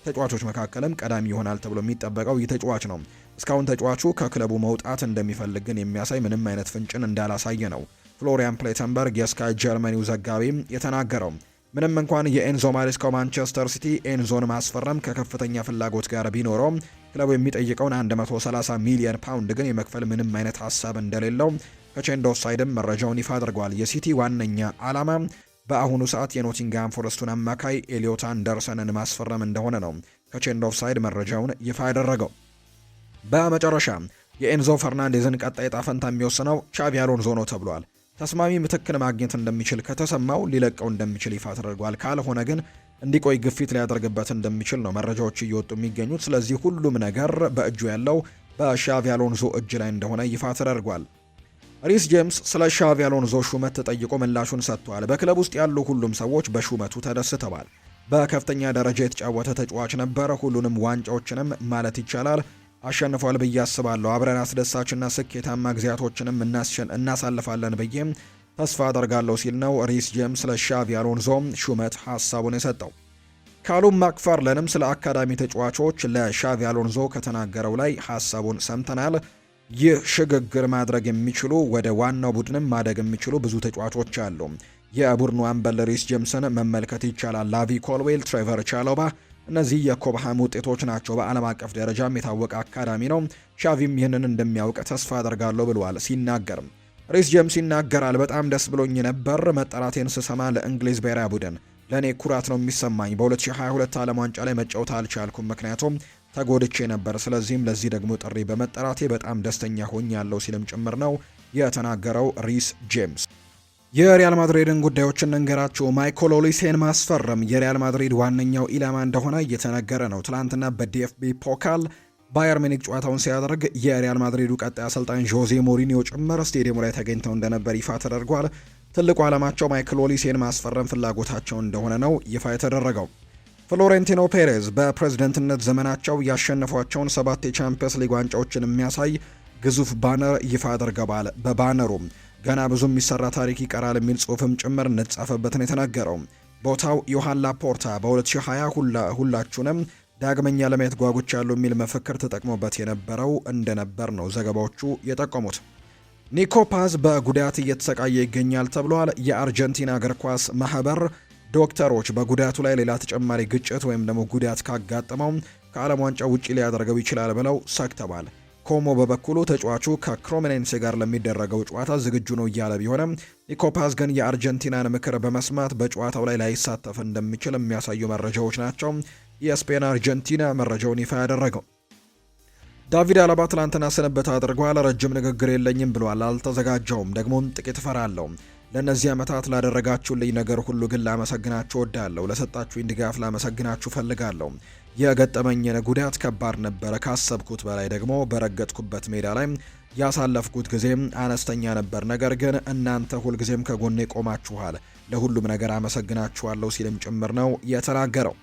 Speaker 2: ተጫዋቾች መካከልም ቀዳሚ ይሆናል ተብሎ የሚጠበቀው ይህ ተጫዋች ነው። እስካሁን ተጫዋቹ ከክለቡ መውጣት እንደሚፈልግ ግን የሚያሳይ ምንም አይነት ፍንጭን እንዳላሳየ ነው ፍሎሪያን ፕሌተንበርግ የስካይ ጀርመኒው ዘጋቢም የተናገረው። ምንም እንኳን የኤንዞ ማሬስካው ማንቸስተር ሲቲ ኤንዞን ማስፈረም ከከፍተኛ ፍላጎት ጋር ቢኖረውም ክለቡ የሚጠይቀውን 130 ሚሊዮን ፓውንድ ግን የመክፈል ምንም አይነት ሀሳብ እንደሌለው ከቼንድ ኦፍሳይድም መረጃውን ይፋ አድርጓል። የሲቲ ዋነኛ ዓላማ በአሁኑ ሰዓት የኖቲንግሃም ፎረስቱን አማካይ ኤሊዮት አንደርሰንን ማስፈረም እንደሆነ ነው ከቼንድ ኦፍሳይድ መረጃውን ይፋ ያደረገው። በመጨረሻ የኤንዞ ፈርናንዴዝን ቀጣይ ዕጣ ፈንታ የሚወስነው ቻቪ አሎንዞ ነው ተብሏል። ተስማሚ ምትክን ማግኘት እንደሚችል ከተሰማው ሊለቀው እንደሚችል ይፋ ተደርጓል። ካልሆነ ግን እንዲቆይ ግፊት ሊያደርግበት እንደሚችል ነው መረጃዎች እየወጡ የሚገኙት። ስለዚህ ሁሉም ነገር በእጁ ያለው በሻቪ አሎንዞ እጅ ላይ እንደሆነ ይፋ ተደርጓል። ሪስ ጄምስ ስለ ሻቪ አሎንዞ ሹመት ተጠይቆ ምላሹን ሰጥቷል። በክለብ ውስጥ ያሉ ሁሉም ሰዎች በሹመቱ ተደስተዋል። በከፍተኛ ደረጃ የተጫወተ ተጫዋች ነበር። ሁሉንም ዋንጫዎችንም ማለት ይቻላል አሸንፏል ብዬ አስባለሁ። አብረን አስደሳችና ስኬታማ ጊዜያቶችንም እናሳልፋለን ብዬ ተስፋ አደርጋለሁ ሲል ነው ሪስ ጄምስ ለሻቪ አሎንዞ ሹመት ሀሳቡን የሰጠው። ካሉም ማክፋርለንም ስለ አካዳሚ ተጫዋቾች ለሻቪ አሎንዞ ከተናገረው ላይ ሀሳቡን ሰምተናል። ይህ ሽግግር ማድረግ የሚችሉ ወደ ዋናው ቡድንም ማደግ የሚችሉ ብዙ ተጫዋቾች አሉ። የቡድኑ አምበል ሪስ ጄምስን መመልከት ይቻላል። ላቪ ኮልዌል፣ ትሬቨር ቻሎባ እነዚህ የኮብሃም ውጤቶች ናቸው። በዓለም አቀፍ ደረጃም የታወቀ አካዳሚ ነው። ሻቪም ይህንን እንደሚያውቅ ተስፋ አደርጋለሁ ብለዋል። ሲናገርም ሪስ ጄምስ ይናገራል። በጣም ደስ ብሎኝ ነበር መጠራቴን ስሰማ። ለእንግሊዝ ብሔራዊ ቡድን ለእኔ ኩራት ነው የሚሰማኝ። በ2022 ዓለም ዋንጫ ላይ መጫወት አልቻልኩም፣ ምክንያቱም ተጎድቼ ነበር። ስለዚህም ለዚህ ደግሞ ጥሪ በመጠራቴ በጣም ደስተኛ ሆኛለሁ ሲልም ጭምር ነው የተናገረው ሪስ ጄምስ። የሪያል ማድሪድን ጉዳዮችን እንንገራችሁ። ማይክል ኦሊሴን ማስፈረም የሪያል ማድሪድ ዋነኛው ኢላማ እንደሆነ እየተነገረ ነው። ትላንትና በዲኤፍቢ ፖካል ባየር ሚኒክ ጨዋታውን ሲያደርግ የሪያል ማድሪዱ ቀጣይ አሰልጣኝ ዦዜ ሞሪኒዮ ጭምር ስቴዲየሙ ላይ ተገኝተው እንደነበር ይፋ ተደርጓል። ትልቁ ዓላማቸው ማይክል ኦሊሴን ማስፈረም ፍላጎታቸው እንደሆነ ነው ይፋ የተደረገው። ፍሎሬንቲኖ ፔሬዝ በፕሬዝደንትነት ዘመናቸው ያሸነፏቸውን 7 የቻምፒየንስ ሊግ ዋንጫዎችን የሚያሳይ ግዙፍ ባነር ይፋ አድርገዋል። በባነሩም ገና ብዙ የሚሰራ ታሪክ ይቀራል የሚል ጽሑፍም ጭምር እንደተጻፈበትን የተናገረው ቦታው ዮሃን ላፖርታ በ2020 ሁላችሁንም ዳግመኛ ለማየት ጓጉቻለሁ የሚል መፈክር ተጠቅሞበት የነበረው እንደነበር ነው ዘገባዎቹ የጠቆሙት። ኒኮ ፓዝ በጉዳት እየተሰቃየ ይገኛል ተብሏል። የአርጀንቲና እግር ኳስ ማህበር ዶክተሮች በጉዳቱ ላይ ሌላ ተጨማሪ ግጭት ወይም ደግሞ ጉዳት ካጋጠመው ከዓለም ዋንጫ ውጪ ሊያደርገው ይችላል ብለው ሰግተዋል። ኮሞ በበኩሉ ተጫዋቹ ከክሮሜኔንሴ ጋር ለሚደረገው ጨዋታ ዝግጁ ነው እያለ ቢሆንም ኒኮ ፓዝ ግን የአርጀንቲናን ምክር በመስማት በጨዋታው ላይ ላይሳተፍ እንደሚችል የሚያሳዩ መረጃዎች ናቸው የስፔን አርጀንቲና መረጃውን ይፋ ያደረገው። ዳቪድ አለባ ትላንትና ስንብት አድርጓል። ረጅም ንግግር የለኝም ብሏል። አልተዘጋጀውም፣ ደግሞም ጥቂት እፈራለሁ። ለእነዚህ ዓመታት ላደረጋችሁልኝ ነገር ሁሉ ግን ላመሰግናችሁ እወዳለሁ። ለሰጣችሁኝ ድጋፍ ላመሰግናችሁ ፈልጋለሁ። የገጠመኝን ጉዳት ከባድ ነበረ፣ ካሰብኩት በላይ ደግሞ በረገጥኩበት ሜዳ ላይ ያሳለፍኩት ጊዜም አነስተኛ ነበር። ነገር ግን እናንተ ሁልጊዜም ከጎኔ ቆማችኋል። ለሁሉም ነገር አመሰግናችኋለሁ ሲልም ጭምር ነው የተናገረው።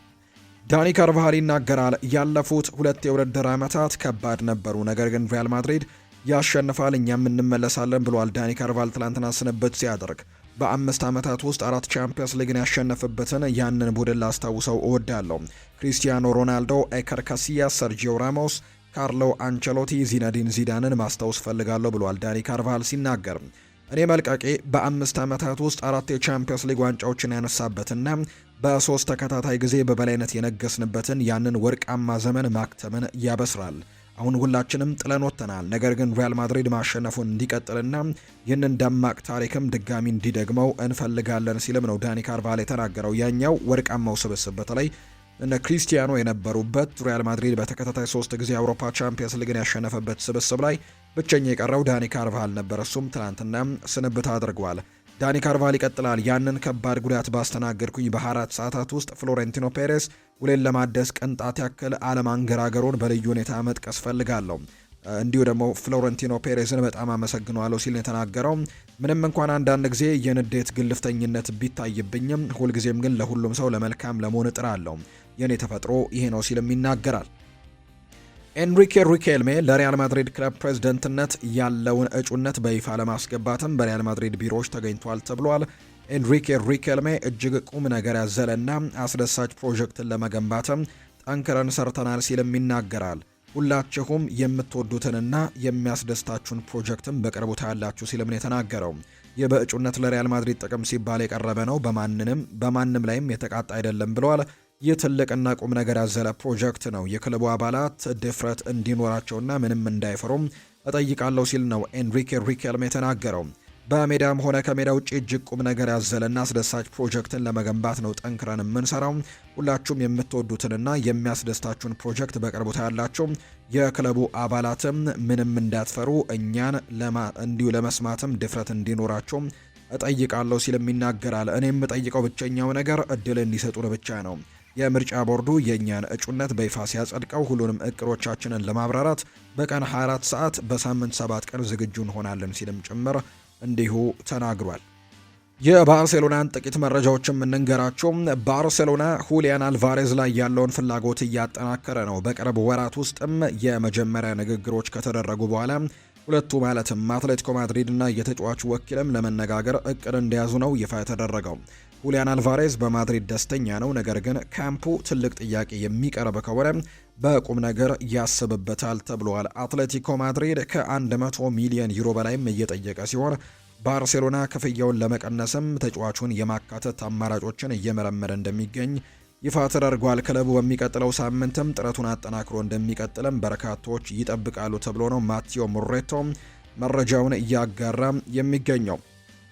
Speaker 2: ዳኒ ካርቫሃል ይናገራል። ያለፉት 2 የውድድር ዓመታት ከባድ ነበሩ፣ ነገር ግን ሪያል ማድሪድ ያሸንፋል፣ እኛም እንመለሳለን ብሏል። ዳኒ ካርቫሃል ትላንትና ስንብት ሲያደርግ በ5 ዓመታት ውስጥ 4 ቻምፒየንስ ሊግን ያሸነፈበትን ያንን ቡድን ላስታውሰው እወዳለሁ። ክሪስቲያኖ ሮናልዶ፣ ኤከር ካሲያስ፣ ሰርጂዮ ራሞስ፣ ካርሎ አንቸሎቲ፣ ዚነዲን ዚዳንን ማስታወስ ፈልጋለሁ ብሏል ዳኒ ካርቫሃል ሲናገር። እኔ መልቀቄ በ5 ዓመታት ውስጥ 4 የቻምፒየንስ ሊግ ዋንጫዎችን ያነሳበትና በ3 ተከታታይ ጊዜ በበላይነት የነገስንበትን ያንን ወርቃማ ዘመን ማክተምን ያበስራል። አሁን ሁላችንም ጥለን ወጥተናል። ነገር ግን ሪያል ማድሪድ ማሸነፉን እንዲቀጥልና ይህንን ደማቅ ታሪክም ድጋሚ እንዲደግመው እንፈልጋለን ሲልም ነው ዳኒ ካርቫሃል የተናገረው። ያኛው ወርቃማው ስብስብ በተለይ እነ ክሪስቲያኖ የነበሩበት ሪያል ማድሪድ በተከታታይ 3 ጊዜ የአውሮፓ ቻምፒየንስ ሊግን ያሸነፈበት ስብስብ ላይ ብቸኛ የቀረው ዳኒ ካርቫሃል ነበር። እሱም ትናንትና ስንብት አድርጓል። ዳኒ ካርቫሃል ይቀጥላል። ያንን ከባድ ጉዳት ባስተናገድኩኝ በ4 ሰዓታት ውስጥ ፍሎሬንቲኖ ፔሬስ ውሌን ለማደስ ቅንጣት ያክል አለማንገራገሩን በልዩ ሁኔታ መጥቀስ ፈልጋለሁ። እንዲሁ ደግሞ ፍሎሬንቲኖ ፔሬዝን በጣም አመሰግነዋለሁ ሲል የተናገረው። ምንም እንኳን አንዳንድ ጊዜ የንዴት ግልፍተኝነት ቢታይብኝም ሁልጊዜም ግን ለሁሉም ሰው ለመልካም ለመሆን እጥራለሁ። የኔ ተፈጥሮ ይሄ ነው ሲልም ይናገራል። ኤንሪኬ ሪኬልሜ ለሪያል ማድሪድ ክለብ ፕሬዝዳንትነት ያለውን እጩነት በይፋ ለማስገባትም በሪያል ማድሪድ ቢሮዎች ተገኝቷል ተብሏል። ኤንሪኬ ሪኬልሜ እጅግ ቁም ነገር ያዘለና አስደሳች ፕሮጀክትን ለመገንባትም ጠንክረን ሰርተናል ሲልም ይናገራል። ሁላችሁም የምትወዱትንና የሚያስደስታችሁን ፕሮጀክትም በቅርቡ ታያላችሁ ሲልም ነው የተናገረው። ይህ በእጩነት ለሪያል ማድሪድ ጥቅም ሲባል የቀረበ ነው፣ በማንም ላይም የተቃጣ አይደለም ብለዋል። ይህ ትልቅና ቁም ነገር ያዘለ ፕሮጀክት ነው። የክለቡ አባላት ድፍረት እንዲኖራቸውና ምንም እንዳይፈሩም እጠይቃለሁ ሲል ነው ኤንሪኬ ሪኬልሜ የተናገረው። በሜዳም ሆነ ከሜዳ ውጭ እጅግ ቁም ነገር ያዘለና አስደሳች ፕሮጀክትን ለመገንባት ነው ጠንክረን የምንሰራው። ሁላችሁም የምትወዱትንና የሚያስደስታችሁን ፕሮጀክት በቅርቡ ታያላችሁ። የክለቡ አባላትም ምንም እንዳትፈሩ እኛን እንዲሁ ለመስማትም ድፍረት እንዲኖራቸው እጠይቃለሁ ሲልም ይናገራል። እኔ የምጠይቀው ብቸኛው ነገር እድል እንዲሰጡን ብቻ ነው። የምርጫ ቦርዱ የእኛን እጩነት በይፋ ሲያጸድቀው ሁሉንም እቅዶቻችንን ለማብራራት በቀን 24 ሰዓት በሳምንት 7 ቀን ዝግጁ እንሆናለን ሲልም ጭምር እንዲሁ ተናግሯል። የባርሴሎናን ጥቂት መረጃዎችም እንንገራቸው። ባርሴሎና ሁሊያን አልቫሬዝ ላይ ያለውን ፍላጎት እያጠናከረ ነው። በቅርብ ወራት ውስጥም የመጀመሪያ ንግግሮች ከተደረጉ በኋላ ሁለቱ ማለትም አትሌቲኮ ማድሪድ እና የተጫዋቹ ወኪልም ለመነጋገር እቅድ እንደያዙ ነው ይፋ የተደረገው። ሁሊያን አልቫሬዝ በማድሪድ ደስተኛ ነው፣ ነገር ግን ካምፑ ትልቅ ጥያቄ የሚቀርብ ከሆነ በቁም ነገር ያስብበታል ተብሏል። አትሌቲኮ ማድሪድ ከ100 ሚሊዮን ዩሮ በላይም እየጠየቀ ሲሆን ባርሴሎና ክፍያውን ለመቀነስም ተጫዋቹን የማካተት አማራጮችን እየመረመረ እንደሚገኝ ይፋ ተደርጓል። ክለቡ በሚቀጥለው ሳምንትም ጥረቱን አጠናክሮ እንደሚቀጥልም በርካቶች ይጠብቃሉ ተብሎ ነው ማቲዮ ሙሬቶ መረጃውን እያጋራ የሚገኘው።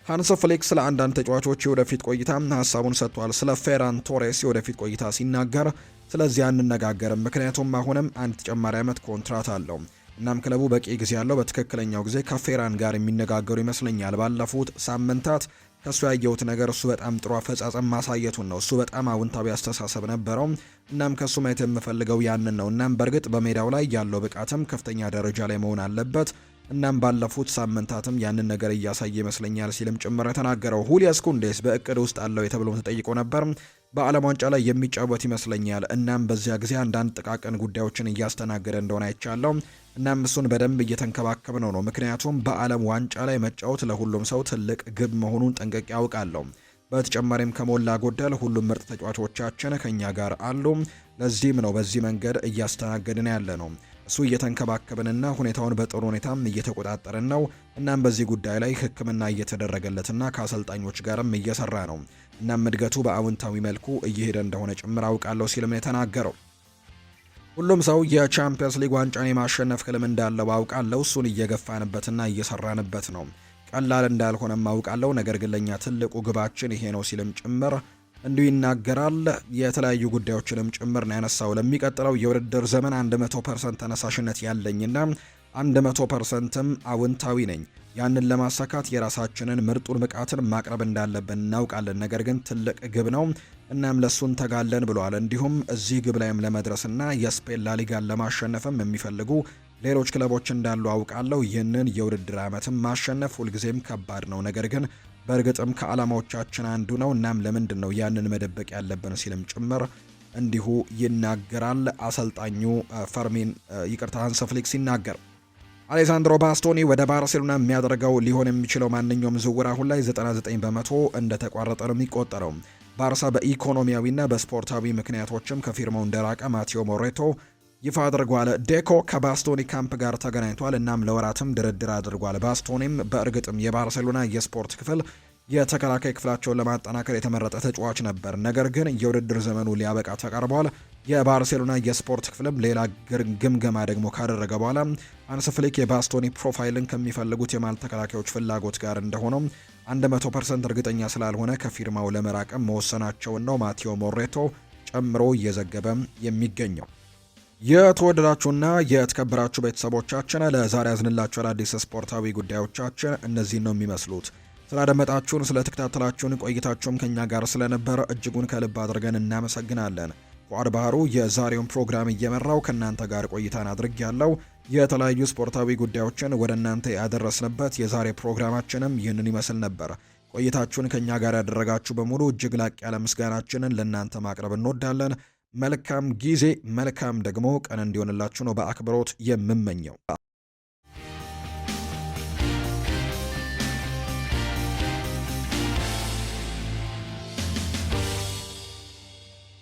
Speaker 2: ሃንስ ፍሊክ ስለ አንዳንድ ተጫዋቾች የወደፊት ቆይታ ሀሳቡን ሰጥቷል። ስለ ፌራን ቶሬስ የወደፊት ቆይታ ሲናገር ስለዚህ አንነጋገርም፣ ምክንያቱም አሁንም አንድ ተጨማሪ ዓመት ኮንትራት አለው። እናም ክለቡ በቂ ጊዜ ያለው በትክክለኛው ጊዜ ከፌራን ጋር የሚነጋገሩ ይመስለኛል። ባለፉት ሳምንታት ከሱ ያየሁት ነገር እሱ በጣም ጥሩ አፈጻጸም ማሳየቱን ነው። እሱ በጣም አውንታዊ አስተሳሰብ ነበረው። እናም ከሱ ማየት የምፈልገው ያንን ነው። እናም በእርግጥ በሜዳው ላይ ያለው ብቃትም ከፍተኛ ደረጃ ላይ መሆን አለበት። እናም ባለፉት ሳምንታትም ያንን ነገር እያሳየ ይመስለኛል ሲልም ጭምር የተናገረው። ሁሊያስ ኩንዴስ በእቅድ ውስጥ አለው የተብሎ ተጠይቆ ነበር። በዓለም ዋንጫ ላይ የሚጫወት ይመስለኛል። እናም በዚያ ጊዜ አንዳንድ ጥቃቅን ጉዳዮችን እያስተናገደ እንደሆነ አይቻለው። እናም እሱን በደንብ እየተንከባከብ ነው። ምክንያቱም በዓለም ዋንጫ ላይ መጫወት ለሁሉም ሰው ትልቅ ግብ መሆኑን ጠንቅቄ ያውቃለሁ። በተጨማሪም ከሞላ ጎደል ሁሉም ምርጥ ተጫዋቾቻችን ከኛ ጋር አሉ። ለዚህም ነው በዚህ መንገድ እያስተናገድን ያለ ነው። እሱ እየተንከባከብንና ሁኔታውን በጥሩ ሁኔታም እየተቆጣጠርን ነው። እናም በዚህ ጉዳይ ላይ ሕክምና እየተደረገለትና ከአሰልጣኞች ጋርም እየሰራ ነው። እናም እድገቱ በአዎንታዊ መልኩ እየሄደ እንደሆነ ጭምር አውቃለሁ ሲልም የተናገረው። ሁሉም ሰው የቻምፒየንስ ሊግ ዋንጫን የማሸነፍ ህልም እንዳለው አውቃለሁ። እሱን እየገፋንበትና እየሰራንበት ነው። ቀላል እንዳልሆነም አውቃለሁ። ነገር ግን ለኛ ትልቁ ግባችን ይሄ ነው ሲልም ጭምር እንዲሁ ይናገራል። የተለያዩ ጉዳዮችንም ጭምር ነው ያነሳው። ለሚቀጥለው የውድድር ዘመን 100% ተነሳሽነት ያለኝና 100%ም አውንታዊ ነኝ። ያንን ለማሳካት የራሳችንን ምርጡን ብቃትን ማቅረብ እንዳለብን እናውቃለን። ነገር ግን ትልቅ ግብ ነው፣ እናም ለሱን ተጋለን ብለዋል። እንዲሁም እዚህ ግብ ላይም ለመድረስና የስፔን ላሊጋን ለማሸነፍም የሚፈልጉ ሌሎች ክለቦች እንዳሉ አውቃለሁ። ይህንን የውድድር ዓመትም ማሸነፍ ሁልጊዜም ከባድ ነው፣ ነገር ግን በእርግጥም ከዓላማዎቻችን አንዱ ነው። እናም ለምንድን ነው ያንን መደበቅ ያለብን ሲልም ጭምር እንዲሁ ይናገራል። አሰልጣኙ ሃንስ ፍሊክ ሲናገር አሌሳንድሮ ባስቶኒ ወደ ባርሴሎና የሚያደርገው ሊሆን የሚችለው ማንኛውም ዝውውር አሁን ላይ 99 በመቶ እንደተቋረጠ ነው የሚቆጠረው። ባርሳ በኢኮኖሚያዊና በስፖርታዊ ምክንያቶችም ከፊርማው እንደራቀ ማቴዎ ሞሬቶ ይፋ አድርጓል። ዴኮ ከባስቶኒ ካምፕ ጋር ተገናኝቷል፣ እናም ለወራትም ድርድር አድርጓል። ባስቶኒም በእርግጥም የባርሴሎና የስፖርት ክፍል የተከላካይ ክፍላቸውን ለማጠናከር የተመረጠ ተጫዋች ነበር። ነገር ግን የውድድር ዘመኑ ሊያበቃ ተቃርቧል። የባርሴሎና የስፖርት ክፍልም ሌላ ግምገማ ደግሞ ካደረገ በኋላ ሃንስ ፍሊክ የባስቶኒ ፕሮፋይልን ከሚፈልጉት የማል ተከላካዮች ፍላጎት ጋር እንደሆነው 100% እርግጠኛ ስላልሆነ ከፊርማው ለመራቅም መወሰናቸውን ነው ማቴዎ ሞሬቶ ጨምሮ እየዘገበ የሚገኘው። የተወደዳችሁና የተከበራችሁ ቤተሰቦቻችን ለዛሬ ያዝንላችሁ አዳዲስ ስፖርታዊ ጉዳዮቻችን እነዚህን ነው የሚመስሉት። ስላደመጣችሁን፣ ስለተከታተላችሁን ቆይታችሁም ከኛ ጋር ስለነበረ እጅጉን ከልብ አድርገን እናመሰግናለን። ፉአድ ባህሩ የዛሬውን ፕሮግራም እየመራው ከእናንተ ጋር ቆይታን አድርግ ያለው የተለያዩ ስፖርታዊ ጉዳዮችን ወደ እናንተ ያደረስንበት የዛሬ ፕሮግራማችንም ይህንን ይመስል ነበር። ቆይታችሁን ከኛ ጋር ያደረጋችሁ በሙሉ እጅግ ላቅ ያለ ምስጋናችንን ለእናንተ ማቅረብ እንወዳለን። መልካም ጊዜ፣ መልካም ደግሞ ቀን እንዲሆንላችሁ ነው በአክብሮት የምመኘው።